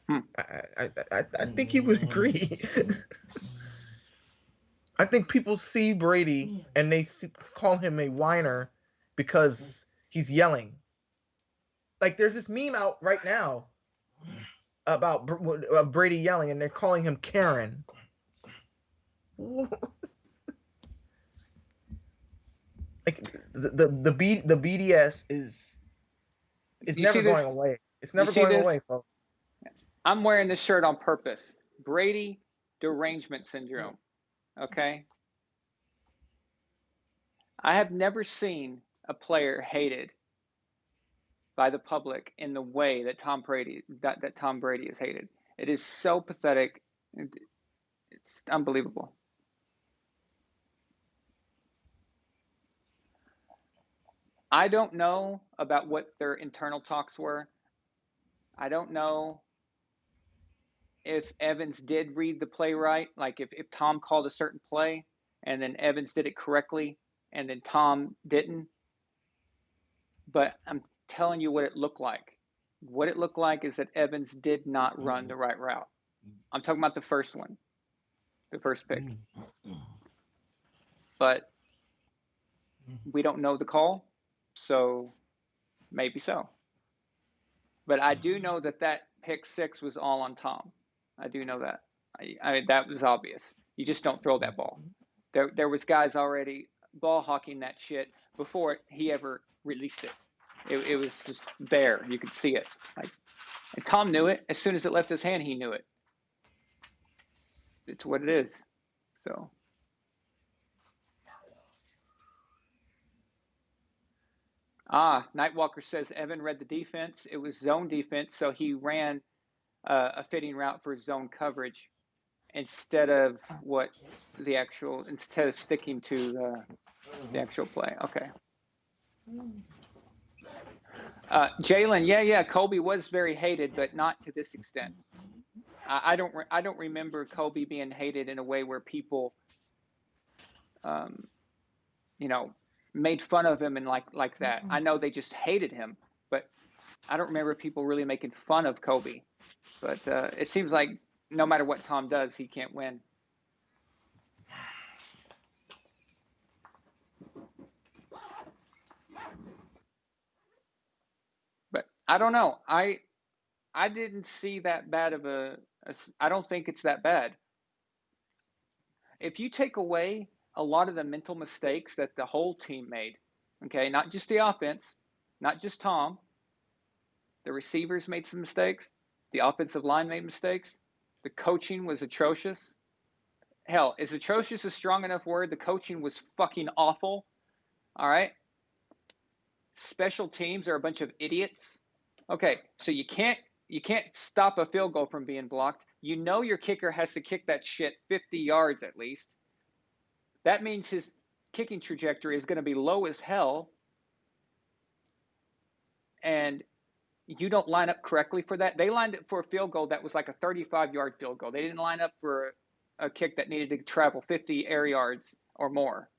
I think he would agree. I think people see Brady and they call him a whiner because he's yelling. Like there's this meme out right now about Brady yelling, and they're calling him Karen. Like the BDS is never going away. It's never going away, folks. I'm wearing this shirt on purpose. Brady derangement syndrome. Okay. I have never seen a player hated by the public in the way that Tom Brady is hated. It is so pathetic. It's unbelievable. I don't know about what their internal talks were. I don't know if Evans did read the play right, like if Tom called a certain play and then Evans did it correctly and then Tom didn't. But I'm telling you what it looked like. What it looked like is that Evans did not run the right route. I'm talking about the first one, the first pick. But we don't know the call, so maybe so. But I do know that pick six was all on Tom. I do know that. That was obvious. You just don't throw that ball. There was guys already ball hawking that shit before he ever released it. It was just there. You could see it. And Tom knew it. As soon as it left his hand, he knew it. It's what it is. So. Nightwalker says Evan read the defense. It was zone defense, so he ran a fitting route for zone coverage instead of sticking to the actual play. Okay. Jalen, yeah, Kobe was very hated, but not to this extent. I don't remember Kobe being hated in a way where people, made fun of him and like that. I know they just hated him, but I don't remember people really making fun of Kobe. But it seems like no matter what Tom does, he can't win. I don't know. I didn't see that bad of I don't think it's that bad. If you take away a lot of the mental mistakes that the whole team made, okay, not just the offense, not just Tom, the receivers made some mistakes, the offensive line made mistakes, the coaching was atrocious. Hell, is atrocious a strong enough word? The coaching was fucking awful. All right. Special teams are a bunch of idiots. Okay, so you can't stop a field goal from being blocked. You know your kicker has to kick that shit 50 yards at least. That means his kicking trajectory is going to be low as hell. And you don't line up correctly for that. They lined up for a field goal that was like a 35-yard field goal. They didn't line up for a kick that needed to travel 50 air yards or more.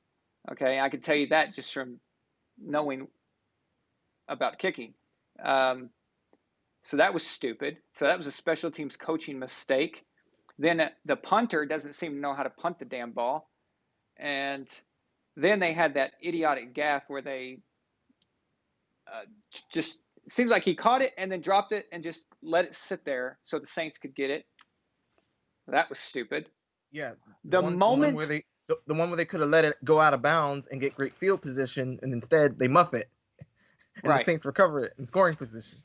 Okay, I can tell you that just from knowing about kicking. So that was stupid. So that was a special teams coaching mistake. Then the punter doesn't seem to know how to punt the damn ball. And then they had that idiotic gaff where they just seems like he caught it and then dropped it and just let it sit there so the Saints could get it. That was stupid. Yeah, The one moment where the one where they could have let it go out of bounds and get great field position, and instead they muff it, and right, the Saints recover it in scoring position.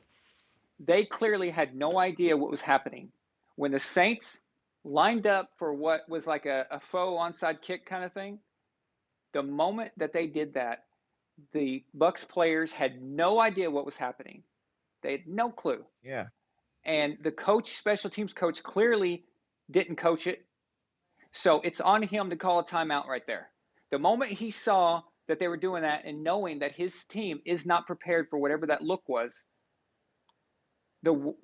they clearly had no idea what was happening. When the Saints lined up for what was like a faux onside kick kind of thing, the moment that they did that, the Bucs players had no idea what was happening. They had no clue. Yeah. And the coach, special teams coach, clearly didn't coach it. So it's on him to call a timeout right there. The moment he saw that they were doing that and knowing that his team is not prepared for whatever that look was, the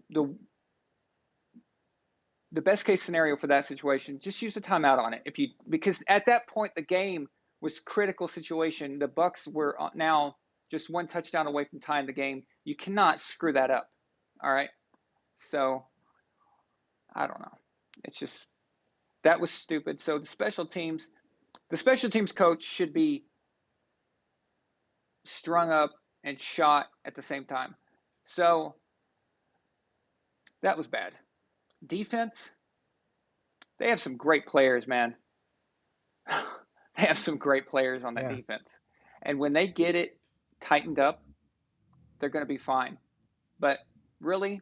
best case scenario for that situation, just use a timeout on it. Because at that point the game was critical situation. The Bucs were now just one touchdown away from tying the game. You cannot screw that up. All right. So I don't know. It's just that was stupid. So the special teams coach should be strung up and shot at the same time. So that was bad. Defense, they have some great players, man. They have some great players on that defense. And when they get it tightened up, they're going to be fine. But really,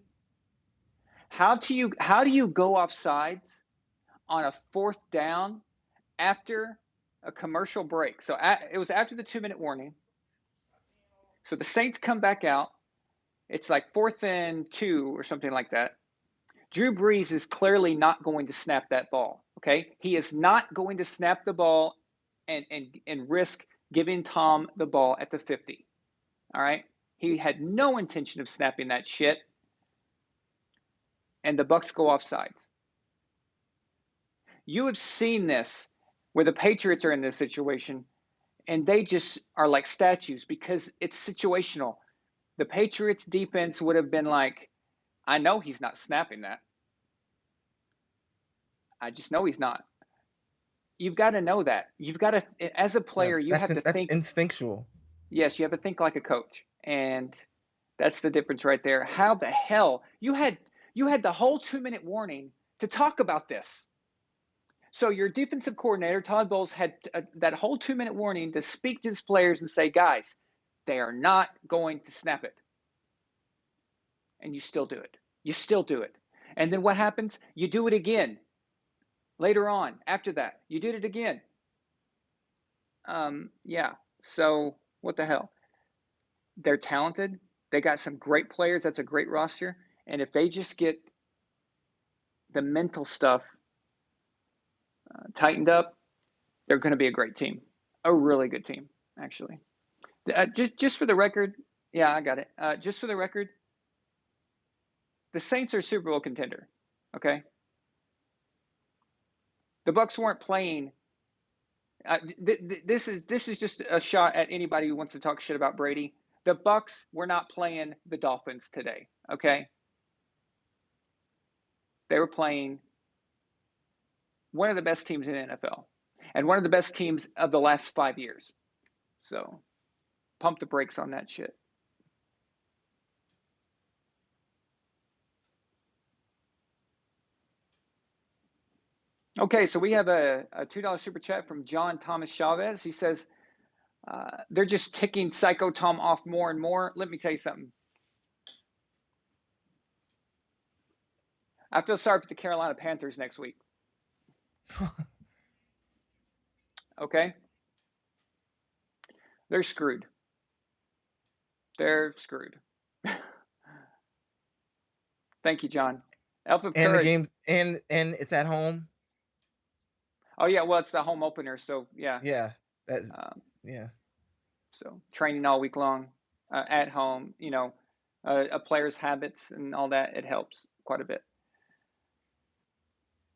how do you go off sides on a 4th down after a commercial break? So it was after the 2-minute warning. So the Saints come back out. It's like 4th and 2 or something like that. Drew Brees is clearly not going to snap that ball. Okay, he is not going to snap the ball and risk giving Tom the ball at the 50. All right, he had no intention of snapping that shit, and the Bucs go off sides. You have seen this where the Patriots are in this situation, and they just are like statues because it's situational. The Patriots defense would have been like, I know he's not snapping that. I just know he's not. You've got to know that. You've got to, as a player, you have to think. That's instinctual. Yes, you have to think like a coach, and that's the difference right there. How the hell you had the whole 2-minute warning to talk about this? So your defensive coordinator Todd Bowles had that whole 2-minute warning to speak to his players and say, guys, they are not going to snap it, and you still do it. You still do it, and then what happens? You do it again. Later on, after that, you did it again. Yeah. So what the hell? They're talented. They got some great players. That's a great roster. And if they just get the mental stuff tightened up, they're going to be a great team. A really good team, actually. Just for the record, yeah, I got it. Just for the record, the Saints are a Super Bowl contender. Okay. The Bucs weren't playing. This is just a shot at anybody who wants to talk shit about Brady. The Bucs were not playing the Dolphins today. Okay, they were playing one of the best teams in the NFL and one of the best teams of the last 5 years. So, pump the brakes on that shit. Okay, so we have a $2 super chat from John Thomas Chavez. He says, they're just ticking Psycho Tom off more and more. Let me tell you something. I feel sorry for the Carolina Panthers next week. Okay? They're screwed. They're screwed. Thank you, John. Elf of And the Courage. games and it's at home. Oh, yeah, well, it's the home opener, so yeah. Yeah. That's Um, yeah. so training all week long at home, a player's habits and all that, it helps quite a bit.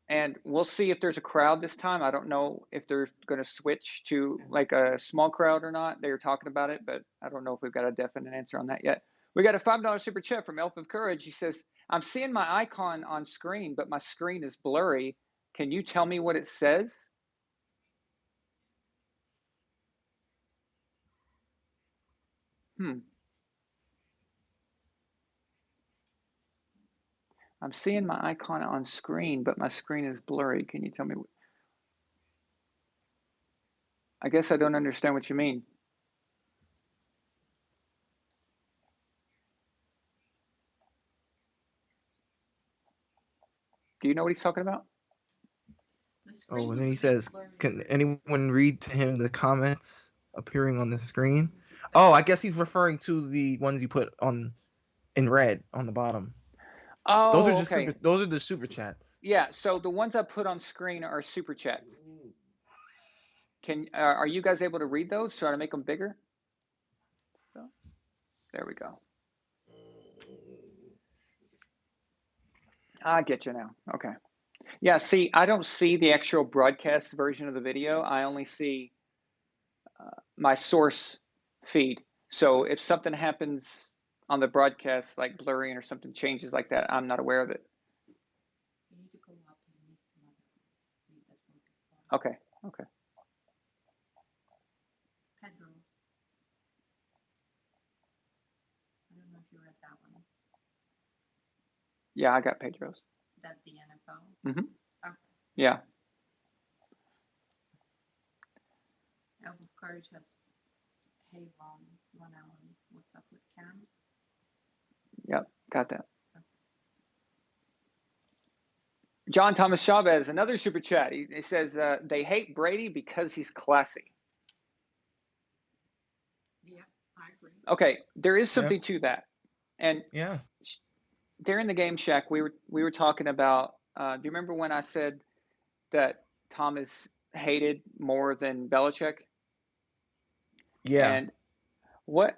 And we'll see if there's a crowd this time. I don't know if they're going to switch to like a small crowd or not. They were talking about it, but I don't know if we've got a definite answer on that yet. We got a $5 super chat from Elf of Courage. He says, I'm seeing my icon on screen, but my screen is blurry. Can you tell me what it says? I'm seeing my icon on screen, but my screen is blurry. Can you tell me? I guess I don't understand what you mean. Do you know what he's talking about? Oh, and then he says, can anyone read to him the comments appearing on the screen? Oh, I guess he's referring to the ones you put on in red on the bottom. Oh, Those are just okay. those are the super chats. Yeah, so the ones I put on screen are super chats. Are you guys able to read those? Try to make them bigger. So, there we go. I get you now. Okay. Yeah, see, I don't see the actual broadcast version of the video. I only see my source feed. So if something happens on the broadcast, like blurring or something changes like that, I'm not aware of it. You need to go up and list some other ones. Okay. Okay. Pedro. I don't know if you read that one. Yeah, I got Pedro's. That's the NFL. Mm-hmm. Okay. Yeah. Elf of Courage has Hey Ron Allen. What's up with Cam? Yep, got that. John Thomas Chavez, another super chat. He says they hate Brady because he's classy. Yeah, I agree. Okay, there is something to that. And yeah, during the game, Shaq, we were talking about. Do you remember when I said that Tom is hated more than Belichick? Yeah. And what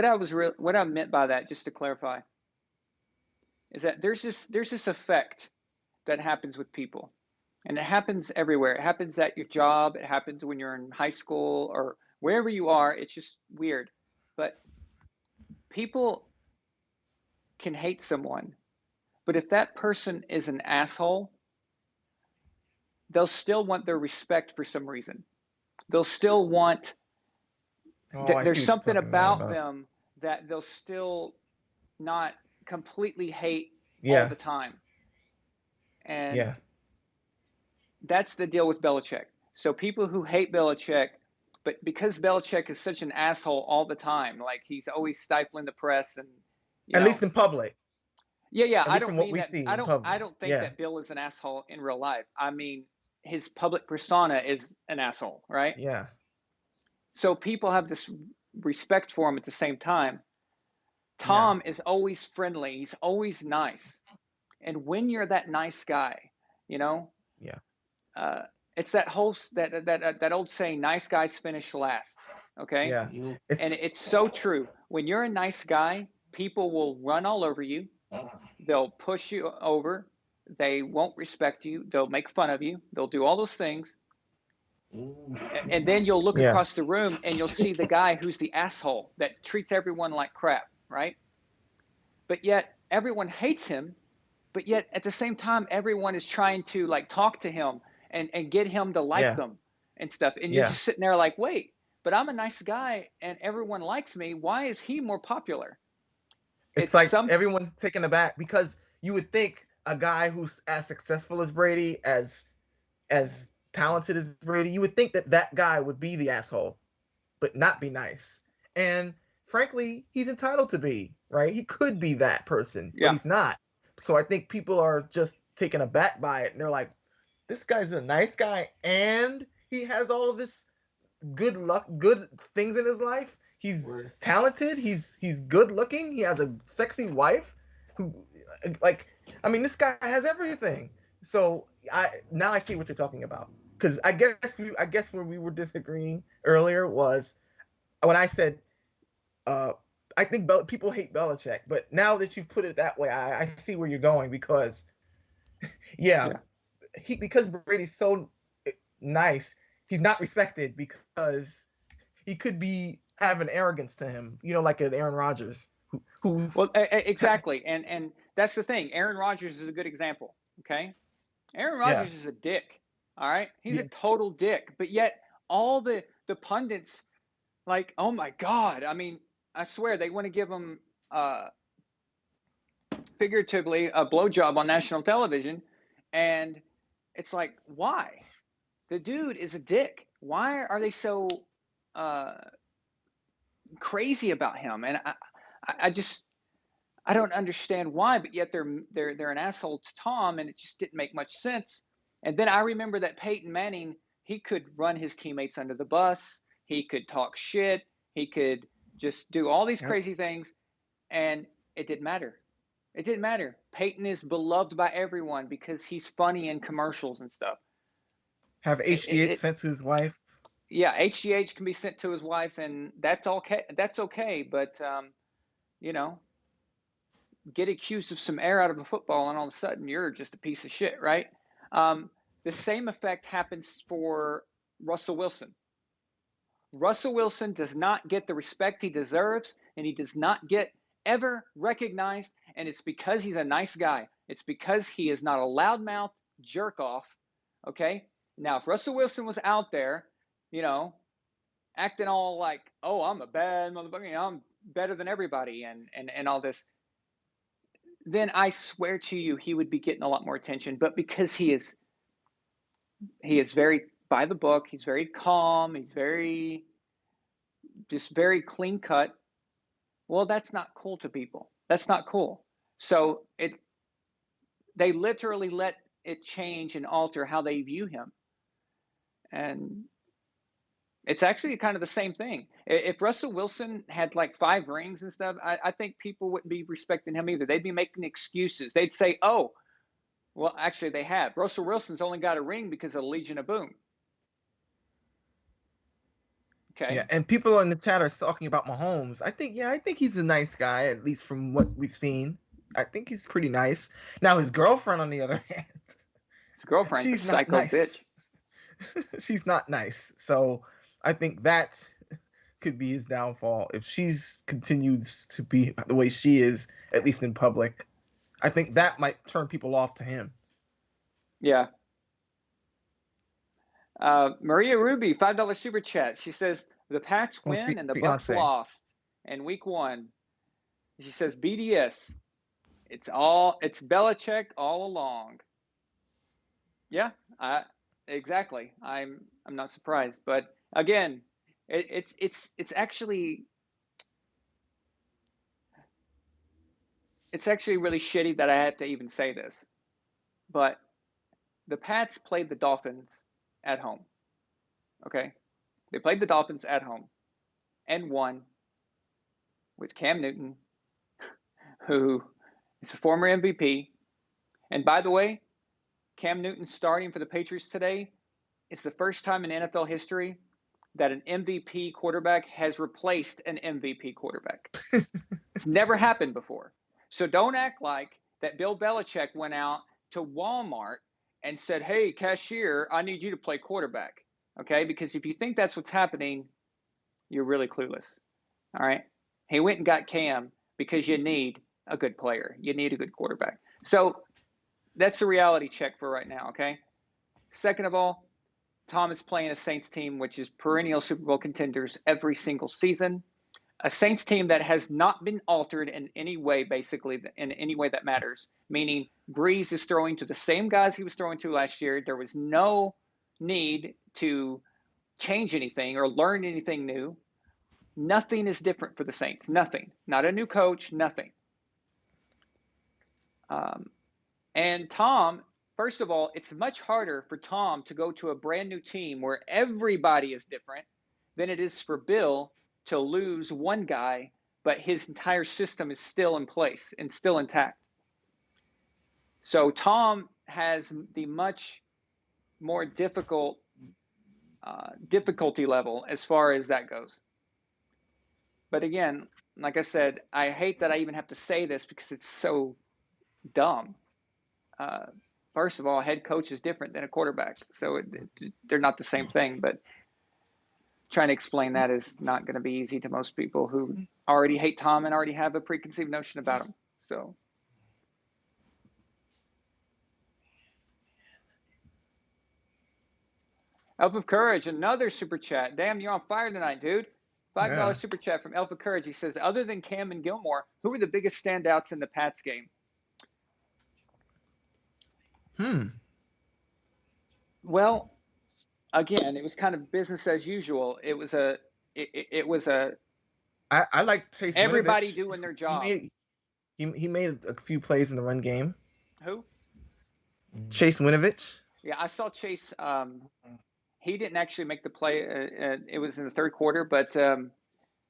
I meant by that, just to clarify, is that there's this effect that happens with people, and it happens everywhere. It happens at your job. It happens when you're in high school or wherever you are. It's just weird, but people can hate someone, but if that person is an asshole, they'll still want their respect for some reason. They'll still want. There's something about them that they'll still not completely hate all the time. And that's the deal with Belichick. So people who hate Belichick, but because Belichick is such an asshole all the time, like he's always stifling the press and at least in public. Yeah. I don't mean that. I don't think that Bill is an asshole in real life. I mean, his public persona is an asshole, right? Yeah. So people have this respect for him at the same time. Tom is always friendly. He's always nice. And when you're that nice guy, it's that whole that old saying, nice guys finish last. Okay. Yeah. And it's so true. When you're a nice guy, people will run all over you. They'll push you over. They won't respect you. They'll make fun of you. They'll do all those things. And then you'll look across the room and you'll see the guy who's the asshole that treats everyone like crap, right? But yet everyone hates him. But yet at the same time, everyone is trying to like talk to him and get him to like them and stuff. And you're just sitting there like, wait, but I'm a nice guy and everyone likes me. Why is he more popular? It's like everyone's taken aback because you would think a guy who's as successful as Brady, as talented as Brady, you would think that that guy would be the asshole, but not be nice. And frankly, he's entitled to be, right? He could be that person, but Yeah. he's not. So I think people are just taken aback by it, and they're like, this guy's a nice guy, and he has all of this good luck, good things in his life. He's talented. He's good looking. He has a sexy wife. Who, like, I mean, this guy has everything. So now I see what you're talking about. Because I guess when we were disagreeing earlier was when I said I think people hate Belichick, but now that you've put it that way, I see where you're going because yeah. Because Brady's so nice, he's not respected because he could be having arrogance to him, like an Aaron Rodgers, who's Well, exactly, and that's the thing. Aaron Rodgers is a good example. Okay, Aaron Rodgers is a dick. All right, he's a total dick. But yet all the pundits, like, oh my God, I mean, I swear they want to give him figuratively a blowjob on national television, and it's like, why? The dude is a dick. Why are they so crazy about him? And I don't understand why, but yet they're an asshole to Tom, and it just didn't make much sense. And then I remember that Peyton Manning, he could run his teammates under the bus, he could talk shit, he could just do all these crazy things, and it didn't matter. It didn't matter. Peyton is beloved by everyone because he's funny in commercials and stuff. Have HGH sent to his wife. Yeah, HGH can be sent to his wife, and that's okay. That's okay, but get accused of some air out of a football, and all of a sudden you're just a piece of shit, right? The same effect happens for Russell Wilson. Russell Wilson does not get the respect he deserves, and he does not get ever recognized, and it's because he's a nice guy. It's because he is not a loudmouth jerk off, okay? Now, if Russell Wilson was out there, acting all like, oh, I'm a bad motherfucker, I'm better than everybody, and all this, then I swear to you, he would be getting a lot more attention. But because he is very by the book, he's very calm, he's very clean cut. Well, that's not cool to people. That's not cool. So they literally let it change and alter how they view him. And it's actually kind of the same thing. If Russell Wilson had like 5 rings and stuff, I think people wouldn't be respecting him either. They'd be making excuses. They'd say, oh, well, actually they have. Russell Wilson's only got a ring because of the Legion of Boom. Okay. Yeah, and people in the chat are talking about Mahomes. I think he's a nice guy, at least from what we've seen. I think he's pretty nice. Now his girlfriend, on the other hand, his girlfriend's a psycho nice. bitch. She's not nice. So I think that could be his downfall if she's continues to be the way she is, at least in public. I think that might turn people off to him. Yeah. Maria Ruby, $5 super chat. She says the Pats win and the Bucs lost in week 1. She says BDS. It's Belichick all along. Yeah, exactly. I'm not surprised, but again, it's actually really shitty that I have to even say this, but the Pats played the Dolphins at home. Okay, they played the Dolphins at home and won with Cam Newton, who is a former MVP. And by the way, Cam Newton starting for the Patriots today is the first time in NFL history that an MVP quarterback has replaced an MVP quarterback. It's never happened before. So don't act like that Bill Belichick went out to Walmart and said, hey, cashier, I need you to play quarterback. Okay? Because if you think that's what's happening, you're really clueless. All right? He went and got Cam because you need a good player. You need a good quarterback. So that's the reality check for right now, okay? Second of all, Tom is playing a Saints team which is perennial Super Bowl contenders every single season. a Saints team that has not been altered in any way, basically, in any way that matters. Meaning, Breeze is throwing to the same guys he was throwing to last year. There was no need to change anything or learn anything new. Nothing is different for the Saints. Nothing. Not a new coach. Nothing. And Tom, first of all, it's much harder for Tom to go to a brand new team where everybody is different than it is for Bill to lose one guy, but his entire system is still in place and still intact. So Tom has the much more difficult difficulty level as far as that goes. But again, like I said, I hate that I even have to say this because it's so dumb. First of all, a head coach is different than a quarterback, so they're not the same thing. But trying to explain that is not going to be easy to most people who already hate Tom and already have a preconceived notion about him. So, Elf of Courage, another super chat. Damn, you're on fire tonight, dude. $5 super chat from Elf of Courage. He says, other than Cam and Gilmore, who were the biggest standouts in the Pats game? Well, again, it was kind of business as usual. It was a. I like Chase. Everybody Winovich. doing their job. He made a few plays in the run game. Who? Chase Winovich. Yeah, I saw Chase. He didn't actually make the play. It was in the third quarter, but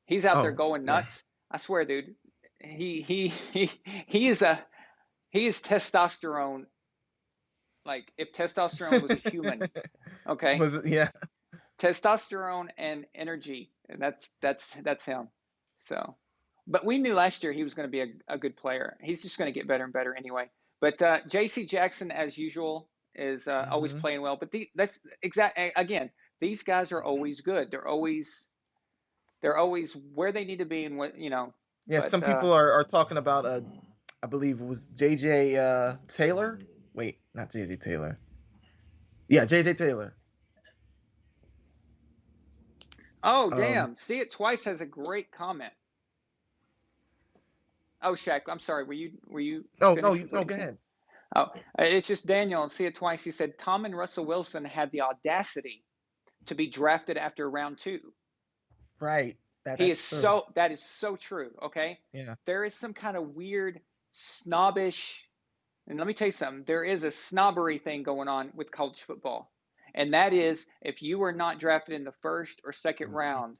he's out there going nuts. Yeah. I swear, dude. He is testosterone. Like if testosterone was a human, okay? Yeah. Testosterone and energy, and that's him. So, but we knew last year he was going to be a good player. He's just going to get better and better anyway. But J.C. Jackson, as usual, is always playing well. But that's exactly again, these guys are always good. They're always where they need to be, and what Yeah, but, some people are talking about I believe it was J.J. Taylor. Wait, not J.J. Taylor. Yeah, J.J. Taylor. Oh, damn. See It Twice has a great comment. Oh, Shaq, I'm sorry. Were you? No, go ahead. Oh, it's just Daniel. See It Twice. He said Tom and Russell Wilson had the audacity to be drafted after round 2. Right. That is so true. Okay. Yeah. There is some kind of weird snobbish, and let me tell you something. There is a snobbery thing going on with college football. And that is, if you were not drafted in the first or second round,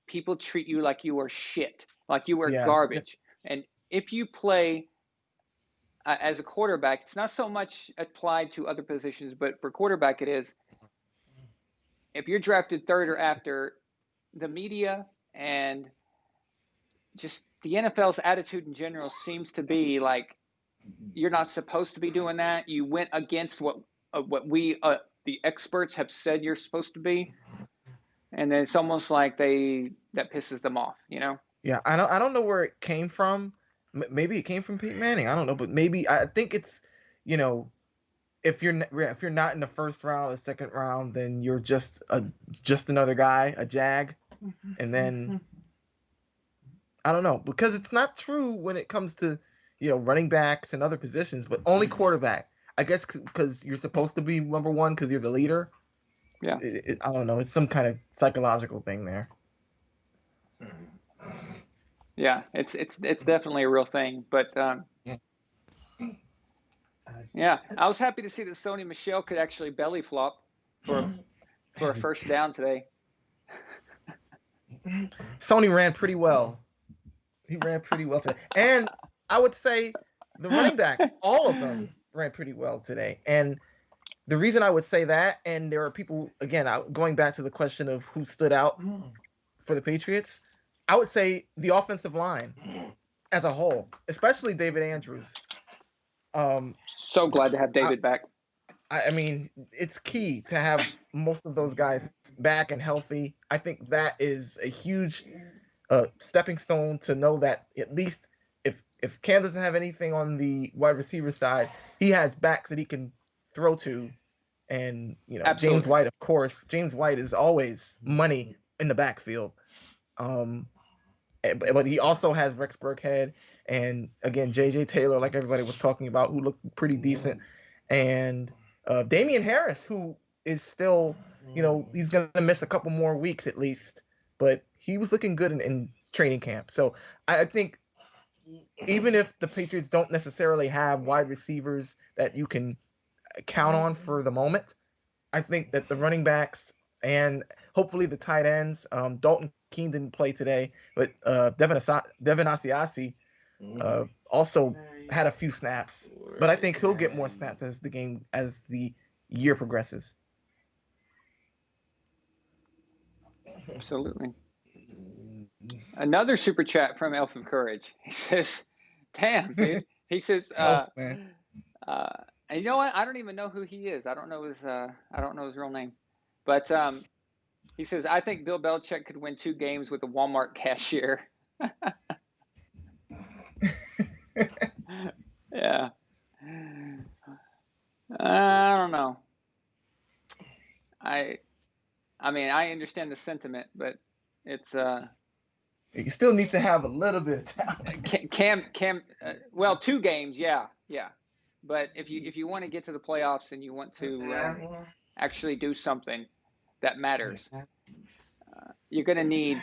people treat you like you are shit, like you are garbage. And if you play as a quarterback, it's not so much applied to other positions, but for quarterback it is. If you're drafted third or after, the media and just the NFL's attitude in general seems to be like, you're not supposed to be doing that. You went against what we the experts have said you're supposed to be, and then it's almost like that pisses them off, you know? Yeah, I don't know where it came from. Maybe it came from Peyton Manning. I don't know, but maybe I think it's, if you're not in the first round or second round, then you're just another guy, a jag, and then I don't know, because it's not true when it comes to running backs and other positions, but only quarterback. I guess because you're supposed to be number one because you're the leader. Yeah. I don't know. It's some kind of psychological thing there. Yeah, it's definitely a real thing. But yeah, I was happy to see that Sony Michel could actually belly flop for a first down today. Sony ran pretty well. He ran pretty well today, and I would say the running backs, all of them, ran pretty well today. And the reason I would say that, and there are people, again, going back to the question of who stood out for the Patriots, I would say the offensive line as a whole, especially David Andrews. So glad to have David back. I mean, it's key to have most of those guys back and healthy. I think that is a huge stepping stone to know that at least if Cam doesn't have anything on the wide receiver side, he has backs that he can throw to. And, Absolutely. James White, of course. James White is always money in the backfield. But he also has Rex Burkhead and, again, J.J. Taylor, like everybody was talking about, who looked pretty decent. And Damian Harris, who is still, he's going to miss a couple more weeks at least. But he was looking good in training camp. So I think even if the Patriots don't necessarily have wide receivers that you can count on for the moment, I think that the running backs and hopefully the tight ends, Dalton Keene didn't play today, but Devin Asiasi also had a few snaps. But I think he'll get more snaps as the year progresses. Absolutely. Another super chat from Elf of Courage. He says, "Damn, dude." He says, man. and you know what? I don't even know who he is. I don't know his real name. But he says, "I think Bill Belichick could win 2 games with a Walmart cashier." Yeah. I don't know. I mean, I understand the sentiment, but it's You still need to have a little bit of talent. Cam. Well, 2 games, yeah. But if you want to get to the playoffs and you want to actually do something that matters, you're going to need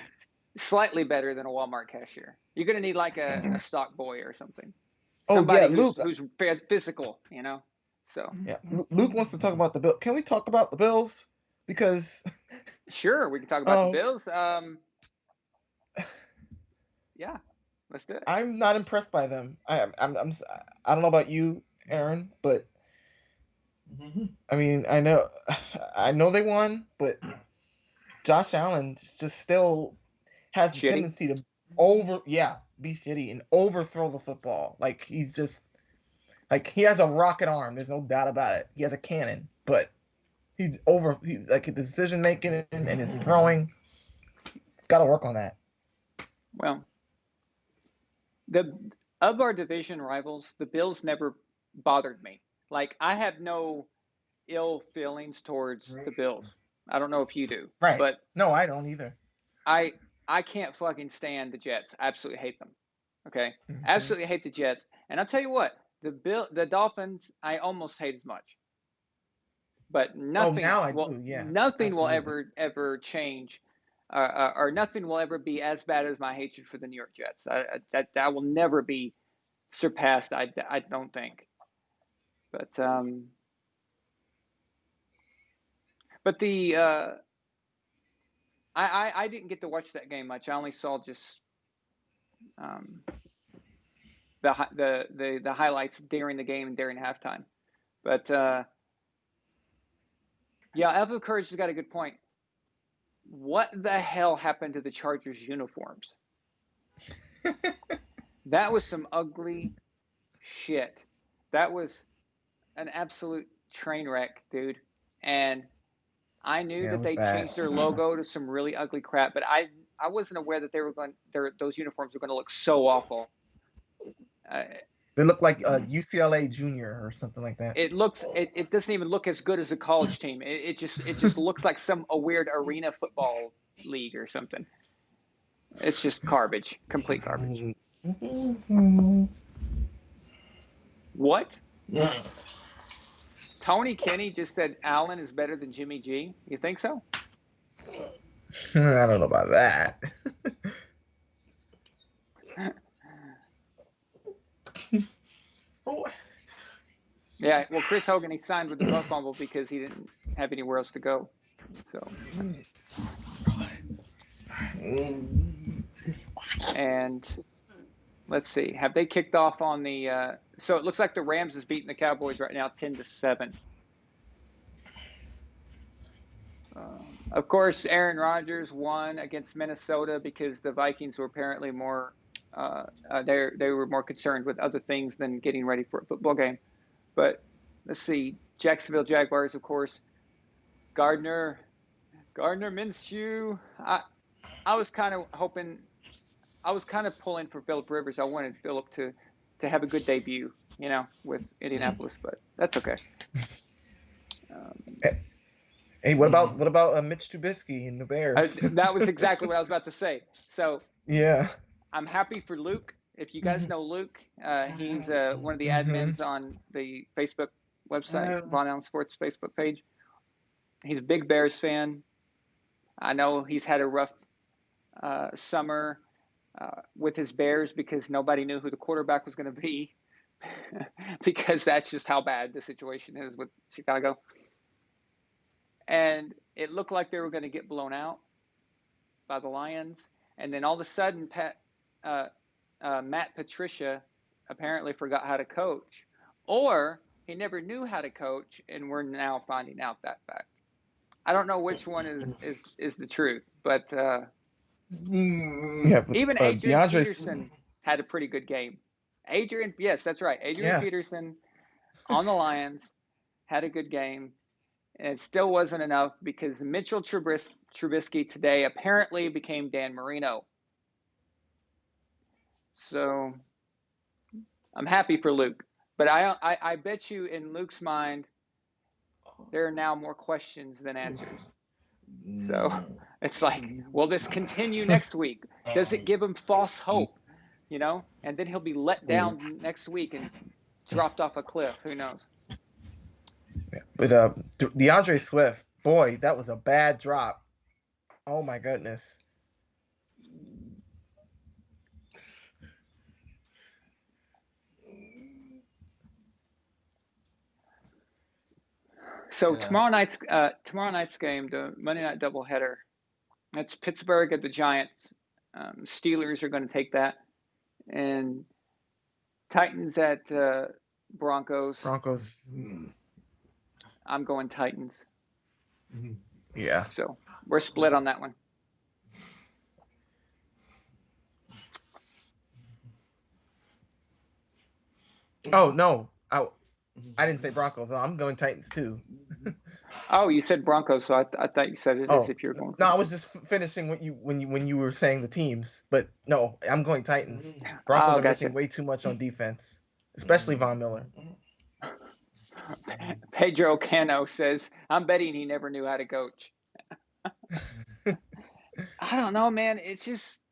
slightly better than a Walmart cashier. You're going to need like a stock boy or something. Somebody Luke, who's physical, So yeah, Luke wants to talk about the Bills. Can we talk about the Bills? Because sure, we can talk about the Bills. Yeah, let's do it. I'm not impressed by them. I don't know about you, Aaron, but I mean, I know they won, but Josh Allen just still has the tendency to be shitty and overthrow the football. Like he's just he has a rocket arm. There's no doubt about it. He has a cannon, but he's like the decision making and his throwing. Got to work on that. Well, of our division rivals, the Bills never bothered me. Like I have no ill feelings towards the Bills. I don't know if you do. Right. But no, I don't either. I can't fucking stand the Jets. I absolutely hate them. Okay? Mm-hmm. Absolutely hate the Jets. And I'll tell you what, the Dolphins I almost hate as much. But nothing nothing will ever change or nothing will ever be as bad as my hatred for the New York Jets. That will never be surpassed, I don't think. But the I didn't get to watch that game much. I only saw just the highlights during the game and during halftime. But yeah, Elf Courage has got a good point. What the hell happened to the Chargers uniforms? That was some ugly shit. That was an absolute train wreck, dude. And I knew that they changed their logo to some really ugly crap, but I wasn't aware that those uniforms were going to look so awful. They look like UCLA Junior or something like that. It doesn't even look as good as a college team. It just looks like a weird arena football league or something. It's just garbage, complete garbage. What? Yeah. Tony Kenny just said Allen is better than Jimmy G. You think so? I don't know about that. Yeah, well, Chris Hogan, he signed with the Buck Bumble because he didn't have anywhere else to go. So, and let's see, have they kicked off on the? So it looks like the Rams is beating the Cowboys right now, 10-7. Of course, Aaron Rodgers won against Minnesota because the Vikings were apparently more. They were more concerned with other things than getting ready for a football game. But let's see, Jacksonville Jaguars, of course. Gardner Minshew. I was kind of hoping. I was kind of pulling for Phillip Rivers. I wanted Phillip to have a good debut, with Indianapolis, but that's okay. Hey, what about Mitch Trubisky and the Bears? That was exactly what I was about to say. So yeah, I'm happy for Luke. If you guys know Luke, he's one of the Mm-hmm. admins on the Facebook website, Von Allen Sports Facebook page. He's a big Bears fan. I know he's had a rough summer with his Bears because nobody knew who the quarterback was going to be because that's just how bad the situation is with Chicago. And it looked like they were going to get blown out by the Lions. And then all of a sudden, Matt Patricia apparently forgot how to coach, or he never knew how to coach, and we're now finding out that fact. I don't know which one is the truth, but Yeah, but even Adrian DeAndre. Peterson had a pretty good game. Yes, that's right. Adrian Yeah. Peterson on the Lions had a good game, and it still wasn't enough because Mitchell Trubisky today apparently became Dan Marino. So I'm happy for Luke, but I bet you in Luke's mind there are now more questions than answers. So it's like, will this continue next week? Does it give him false hope? And then he'll be let down next week and dropped off a cliff. Who knows? Yeah. But DeAndre Swift, boy, that was a bad drop. Oh my goodness. So tomorrow night's game, the Monday night doubleheader, that's Pittsburgh at the Giants. Steelers are going to take that, and Titans at Broncos. Broncos. I'm going Titans. Yeah. So we're split on that one. Oh no, I didn't say Broncos. I'm going Titans too. Oh, you said Broncos, so I thought you said it as if you were going. No, I was just finishing when you were saying the teams, but no, I'm going Titans. Broncos are missing way too much on defense, especially Von Miller. Pedro Cano says, "I'm betting he never knew how to coach." I don't know, man. It's just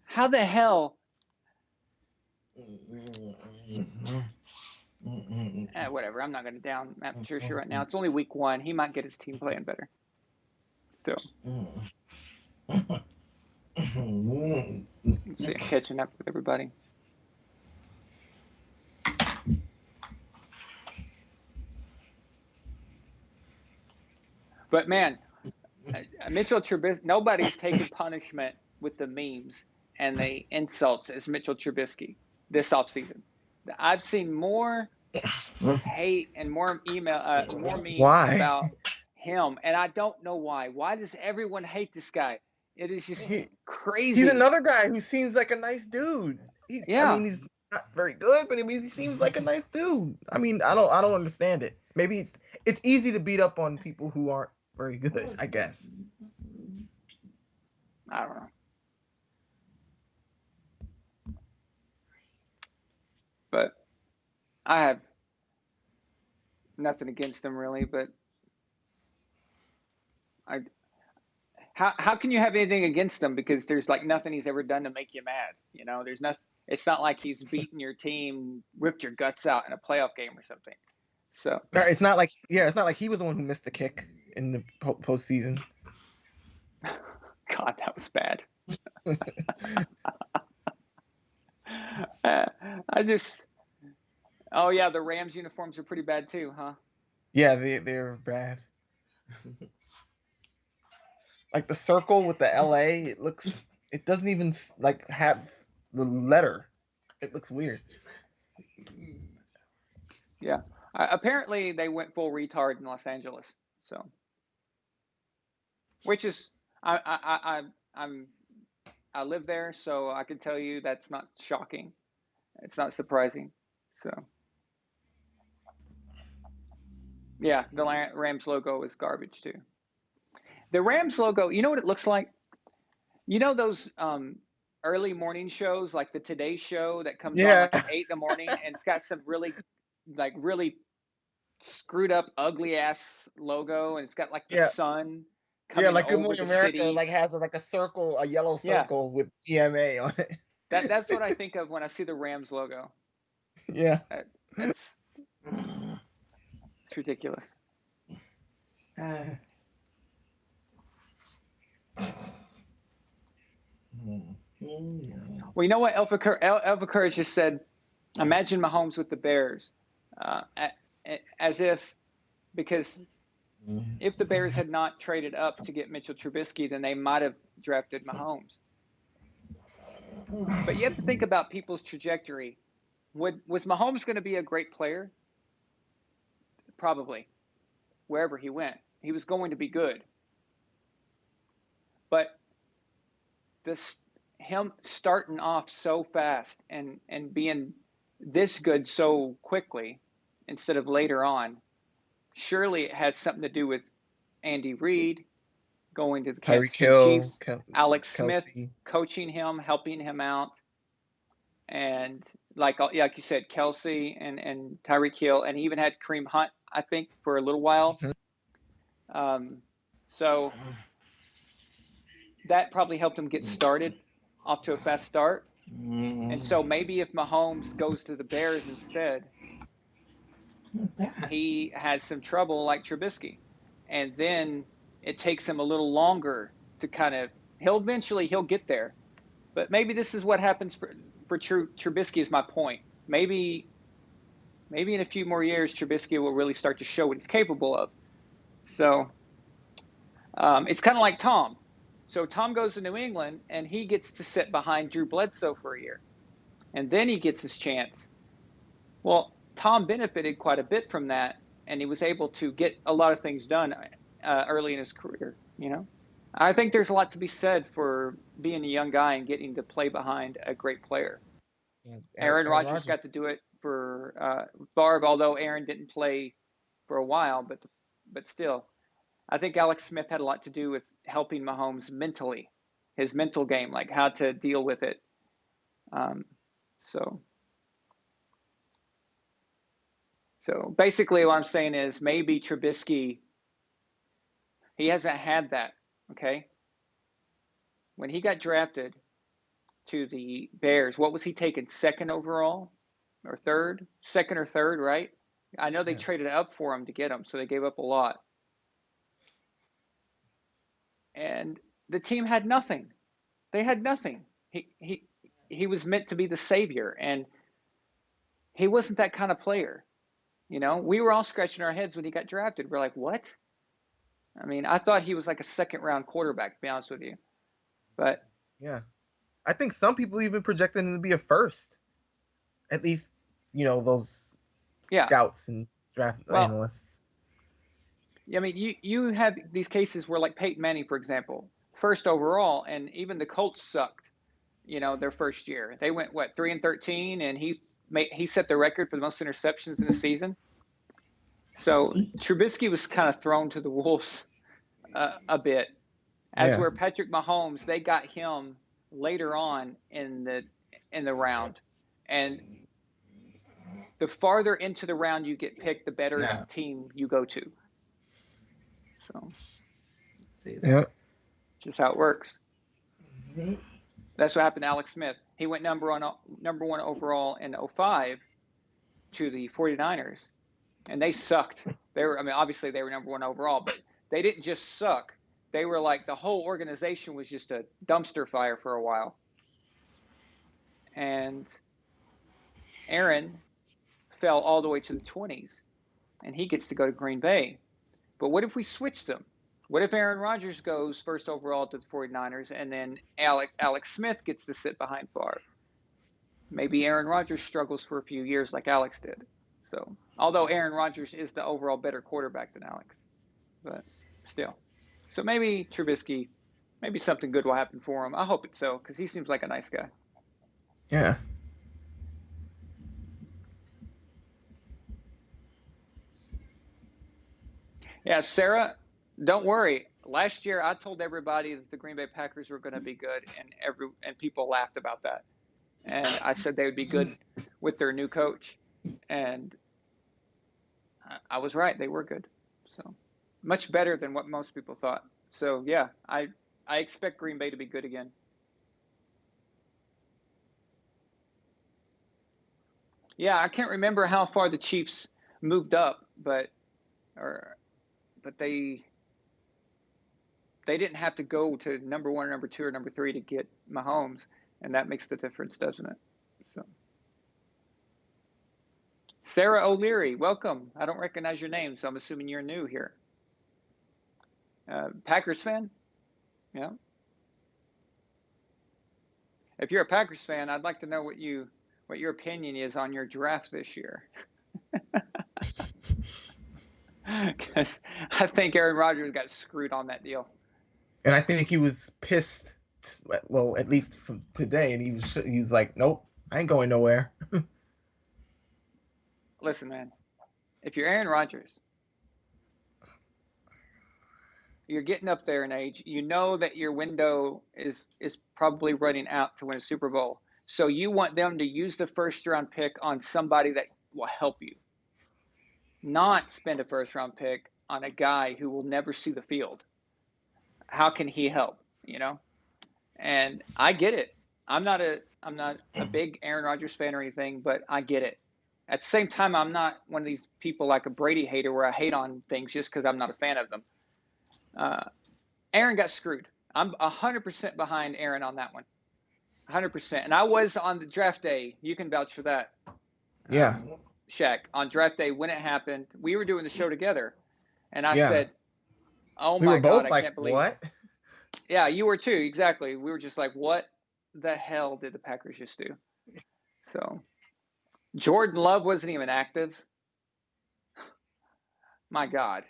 how the hell. Whatever. I'm not going to down Matt Patricia right now. It's only week 1. He might get his team playing better. Still. Let's see, I'm catching up with everybody. But man, Mitchell Trubisky, nobody's taking punishment with the memes and the insults as Mitchell Trubisky this offseason. I've seen more hate and more more memes about him, and I don't know why. Why does everyone hate this guy? It is just crazy. He's another guy who seems like a nice dude. I mean, he's not very good, but he seems like a nice dude. I mean, I don't understand it. Maybe it's easy to beat up on people who aren't very good, I guess. I don't know. But I have nothing against him really, but how can you have anything against him? Because there's like nothing he's ever done to make you mad. There's nothing. It's not like he's beaten your team, ripped your guts out in a playoff game or something. So it's not like he was the one who missed the kick in the postseason. God, that was bad. Oh yeah, the Rams uniforms are pretty bad too, huh? Yeah, they're bad. Like the circle with the LA, it doesn't even like have the letter. It looks weird. Yeah. Apparently they went full retard in Los Angeles. So, which is I live there, so I can tell you that's not shocking. It's not surprising. So, yeah, the Rams logo is garbage too. The Rams logo, you know what it looks like? You know those early morning shows like the Today Show that comes on like at 8 in the morning, and it's got some really screwed up, ugly ass logo, and it's got like the sun coming like Good over Morning the America, city. like has like a circle, a yellow Yeah, circle with EMA on it. that's what I think of when I see the Rams logo. Yeah. That, that's it's ridiculous. Well, you know what Elva just said? Imagine Mahomes with the Bears, as if because if the Bears had not traded up to get Mitchell Trubisky, then they might have drafted Mahomes. But you have to think about people's trajectory. Was Mahomes going to be a great player? Probably. Wherever he went, he was going to be good. But him starting off so fast and being this good so quickly instead of later on, surely it has something to do with Andy Reid going to the Kansas Tyreek City Hill, Chiefs, Alex Smith Kelsey. coaching him, helping him out, and like you said, Kelsey and Tyreek Hill, and he even had Kareem Hunt, I think, for a little while. So that probably helped him get started off to a fast start. And so maybe if Mahomes goes to the Bears instead, he has some trouble like Trubisky. And then it takes him a little longer to kind of he'll get there. But maybe this is what happens for Trubisky is my point. Maybe in a few more years Trubisky will really start to show what he's capable of. So it's kind of like Tom. So Tom goes to New England and he gets to sit behind Drew Bledsoe for a year. And then he gets his chance. Well, Tom benefited quite a bit from that, and he was able to get a lot of things done early in his career. I think there's a lot to be said for being a young guy and getting to play behind a great player. Yeah, Aaron Aaron Rodgers got Rodgers. to do it for Favre, although Aaron didn't play for a while, but still, I think Alex Smith had a lot to do with helping Mahomes mentally, his mental game, like how to deal with it. So basically what I'm saying is maybe Trubisky, he hasn't had that, okay? When he got drafted to the Bears, what was he taken, second overall or third? Second or third, right? I know they Yeah. traded up for him to get him, so they gave up a lot. And the team had nothing. They had nothing. He was meant to be the savior, and he wasn't that kind of player. We were all scratching our heads when he got drafted. We're like, what? I mean, I thought he was like a second round quarterback, to be honest with you. But Yeah. I think some people even projected him to be a first. At least, those yeah, scouts and draft well, analysts. I mean, you have these cases where, like Peyton Manning, for example, first overall, and even the Colts sucked. Their first year, they went 3-13, and he set the record for the most interceptions in a season. So Trubisky was kind of thrown to the wolves a bit, as Yeah. where Patrick Mahomes, they got him later on in the round, and the farther into the round you get picked, the better team you go to. So, Yeah. just how it works. That's what happened to Alex Smith. He went number one overall in 2005 to the 49ers, and they sucked. Obviously they were number one overall, but they didn't just suck. They were like the whole organization was just a dumpster fire for a while. And Aaron fell all the way to the 20s, and he gets to go to Green Bay. But what if we switched them? What if Aaron Rodgers goes first overall to the 49ers, and then Alex Smith gets to sit behind Favre? Maybe Aaron Rodgers struggles for a few years like Alex did. So, although Aaron Rodgers is the overall better quarterback than Alex, but still. So maybe Trubisky, maybe something good will happen for him. I hope it's so, because he seems like a nice guy. Yeah. Yeah, Sarah, don't worry. Last year, I told everybody that the Green Bay Packers were going to be good, and people laughed about that. And I said they would be good with their new coach, and I was right. They were good. So much better than what most people thought. So yeah, I expect Green Bay to be good again. Yeah, I can't remember how far the Chiefs moved up, or but they didn't have to go to number one, or number two, or number three to get Mahomes, and that makes the difference, doesn't it? So, Sarah O'Leary, welcome. I don't recognize your name, so I'm assuming you're new here. Packers fan? Yeah. If you're a Packers fan, I'd like to know what your opinion is on your draft this year. Because I think Aaron Rodgers got screwed on that deal. And I think he was pissed. Well, at least from today, and he was like, "Nope, I ain't going nowhere." Listen, man, if you're Aaron Rodgers, you're getting up there in age. You know that your window is probably running out to win a Super Bowl. So you want them to use the first round pick on somebody that will help you, not spend a first round pick on a guy who will never see the field. How can he help? You know? And I get it. I'm not a big Aaron Rodgers fan or anything, but I get it. At the same time, I'm not one of these people like a Brady hater where I hate on things just because I'm not a fan of them. Aaron got screwed. I'm 100% behind Aaron on that one. 100%. And I was on the draft day. You can vouch for that. Yeah. Shaq, on draft day when it happened, we were doing the show together. And I Yeah. said, oh We my were God, both I like, can't believe "What?" it. Yeah, you were too. Exactly. We were just like, what the hell did the Packers just do? So Jordan Love wasn't even active. My God.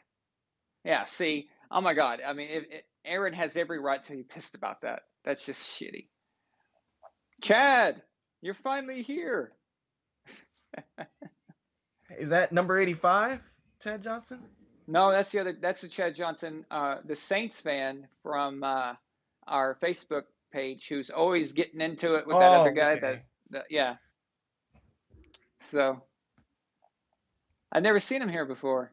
Yeah, see, oh my God. I mean, if Aaron has every right to be pissed about that. That's just shitty. Chad, you're finally here. Is that number 85, Chad Johnson? No, that's the other. That's the Chad Johnson, the Saints fan from our Facebook page, who's always getting into it with that other Oh, guy. okay. Yeah. So I've never seen him here before.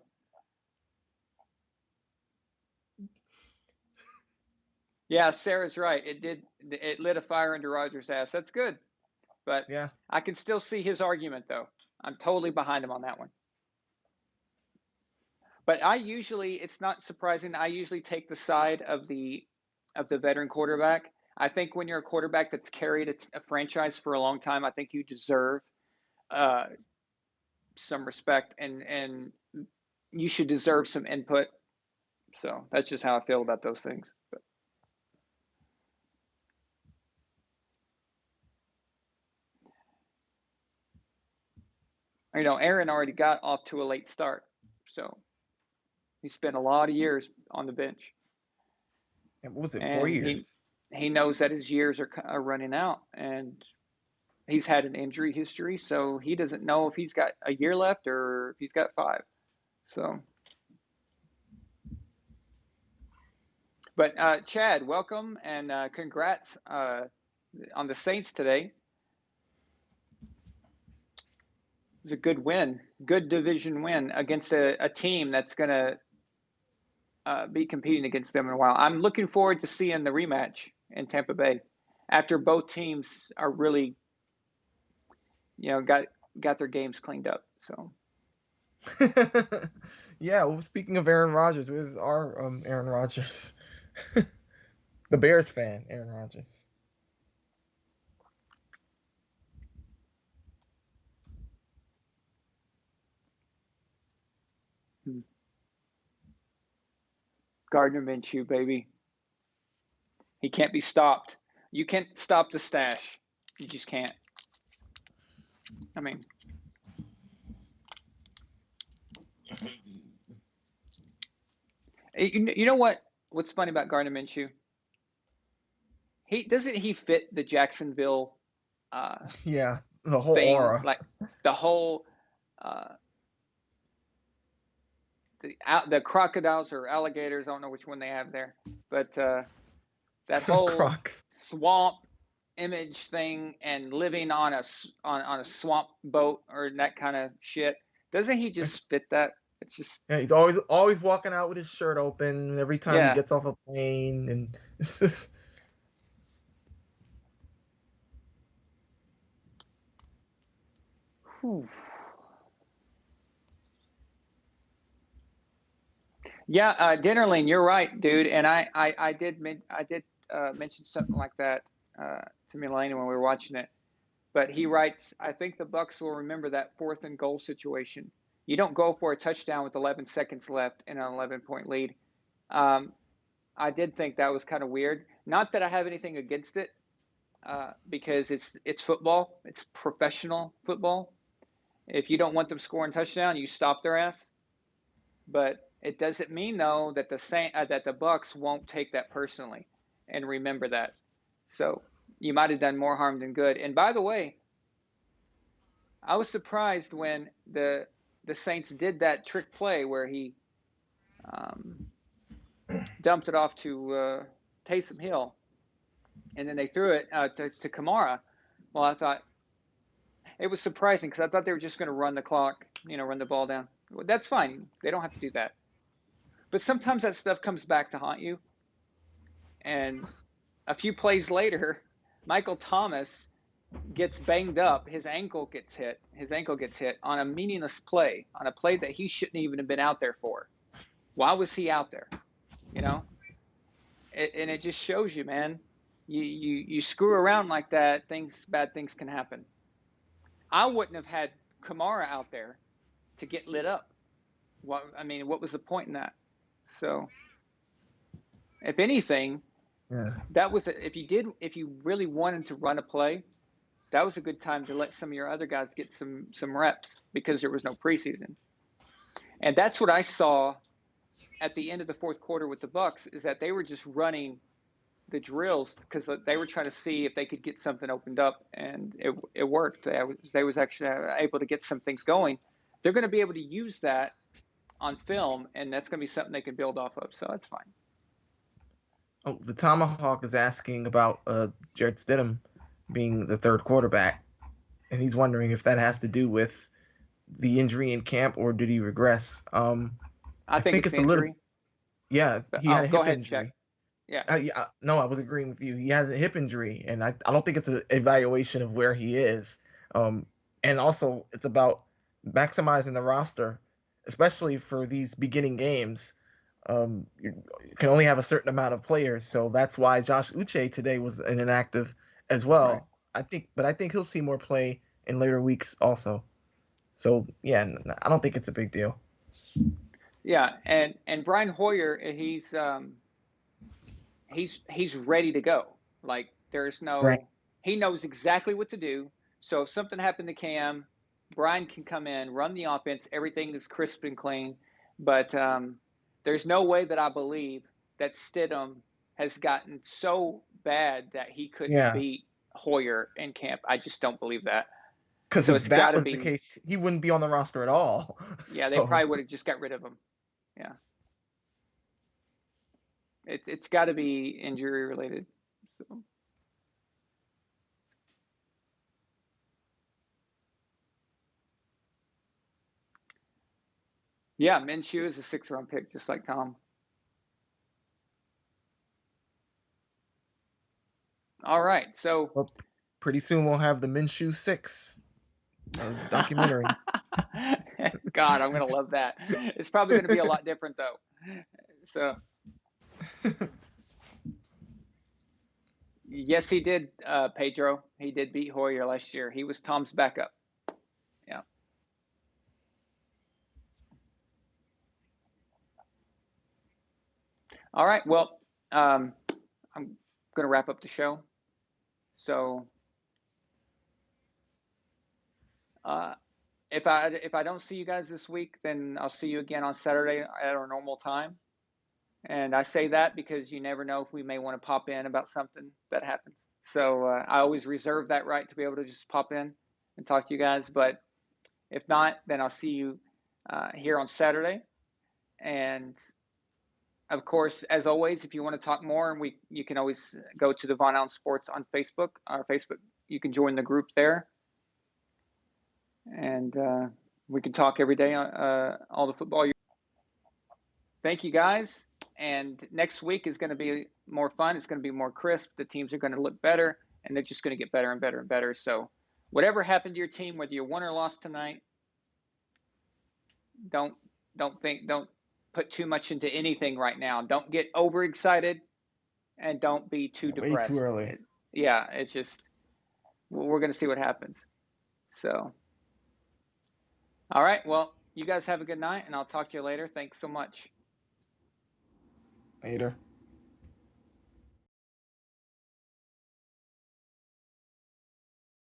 Yeah, Sarah's right. It lit a fire under Rogers' ass. That's good. But Yeah. I can still see his argument, though. I'm totally behind him on that one. But it's not surprising. I usually take the side of the veteran quarterback. I think when you're a quarterback that's carried a franchise for a long time, I think you deserve uh, some respect and you should deserve some input. So that's just how I feel about those things. But, Aaron already got off to a late start, so he spent a lot of years on the bench, And what was it, 4 and years? he knows that his years are running out, and he's had an injury history, so he doesn't know if he's got a year left or if he's got 5. So, but Chad, welcome and congrats on the Saints today. It was a good win, good division win against a team that's going to be competing against them in a while. I'm looking forward to seeing the rematch in Tampa Bay after both teams are really, got their games cleaned up. So. Yeah, well, speaking of Aaron Rodgers, where's our Aaron Rodgers? The Bears fan, Aaron Rodgers. Gardner Minshew, baby. He can't be stopped. You can't stop the stash. You just can't. I mean, you know what's funny about Gardner Minshew? He fit the Jacksonville Yeah, the whole thing, aura. like the whole uh, the crocodiles or alligators. I don't know which one they have there, but that whole Crocs. swamp image thing and living on a swamp boat or that kind of shit. Doesn't he just fit that? It's just, Yeah, he's always walking out with his shirt open every time he yeah. gets off a plane, and it's just, Whew. Yeah, Dinnerling, you're right, dude. And I did mention something like that to Mulaney when we were watching it. But he writes, I think the Bucs will remember that 4th and goal situation. You don't go for a touchdown with 11 seconds left in an 11-point lead. Um, I did think that was kind of weird. Not that I have anything against it, because it's football. It's professional football. If you don't want them scoring touchdown, you stop their ass. But it doesn't mean though that the Bucs won't take that personally and remember that. So you might have done more harm than good. And by the way, I was surprised when the Saints did that trick play where he um, dumped it off to Taysom Hill, and then they threw it to Kamara. Well, I thought it was surprising because I thought they were just going to run the clock, run the ball down. Well, that's fine. They don't have to do that. But sometimes that stuff comes back to haunt you. And a few plays later, Michael Thomas gets banged up. His ankle gets hit. On a meaningless play, on a play that he shouldn't even have been out there for. Why was he out there? And it just shows you, man. You screw around like that, bad things can happen. I wouldn't have had Kamara out there to get lit up. What was the point in that? So, if anything, yeah. that was if you really wanted to run a play, that was a good time to let some of your other guys get some reps because there was no preseason. And that's what I saw at the end of the fourth quarter with the Bucs, is that they were just running the drills because they were trying to see if they could get something opened up, and it worked. They was actually able to get some things going. They're going to be able to use that on film, and that's going to be something they can build off of. So that's fine. Oh, the Tomahawk is asking about Jarrett Stidham being the third quarterback, and he's wondering if that has to do with the injury in camp or did he regress? I think it's it's a injury. little. Yeah, But, he had a go hip ahead, injury. Jack. Yeah. No, I was agreeing with you. He has a hip injury, and I don't think it's an evaluation of where he is. And also, it's about maximizing the roster, especially for these beginning games. You can only have a certain amount of players, so that's why Josh Uche today was inactive as well. Right. I think he'll see more play in later weeks also. So yeah, I don't think it's a big deal. Yeah, and Brian Hoyer, he's ready to go. Like there's Right. he knows exactly what to do. So if something happened to Cam, Brian can come in, run the offense. Everything is crisp and clean. But there's no way that I believe that Stidham has gotten so bad that he couldn't Yeah. beat Hoyer in camp. I just don't believe that. Because So if it's got that to was the be. case, he wouldn't be on the roster at all. Yeah, they So, probably would have just got rid of him. Yeah. It's got to be injury related. So. Yeah, Minshew is a 6th-round pick, just like Tom. All right, so. well, pretty soon we'll have the Minshew 6 documentary. God, I'm gonna love that. It's probably gonna be a lot different though. So. Yes, he did, Pedro. He did beat Hoyer last year. He was Tom's backup. Yeah. All right. Well, I'm going to wrap up the show. So, if I don't see you guys this week, then I'll see you again on Saturday at our normal time. And I say that because you never know if we may want to pop in about something that happens. So I always reserve that right to be able to just pop in and talk to you guys. But if not, then I'll see you here on Saturday. And of course, as always, if you want to talk more, you can always go to the Von Allen Sports on Facebook. Our Facebook, you can join the group there, and we can talk every day all the football. Thank you, guys. And next week is going to be more fun. It's going to be more crisp. The teams are going to look better, and they're just going to get better and better and better. So whatever happened to your team, whether you won or lost tonight, don't don't put too much into anything right now. Don't get overexcited, and don't be too Way too depressed. early. Yeah, it's just we're going to see what happens. So, all right. Well, you guys have a good night, and I'll talk to you later. Thanks so much. Later.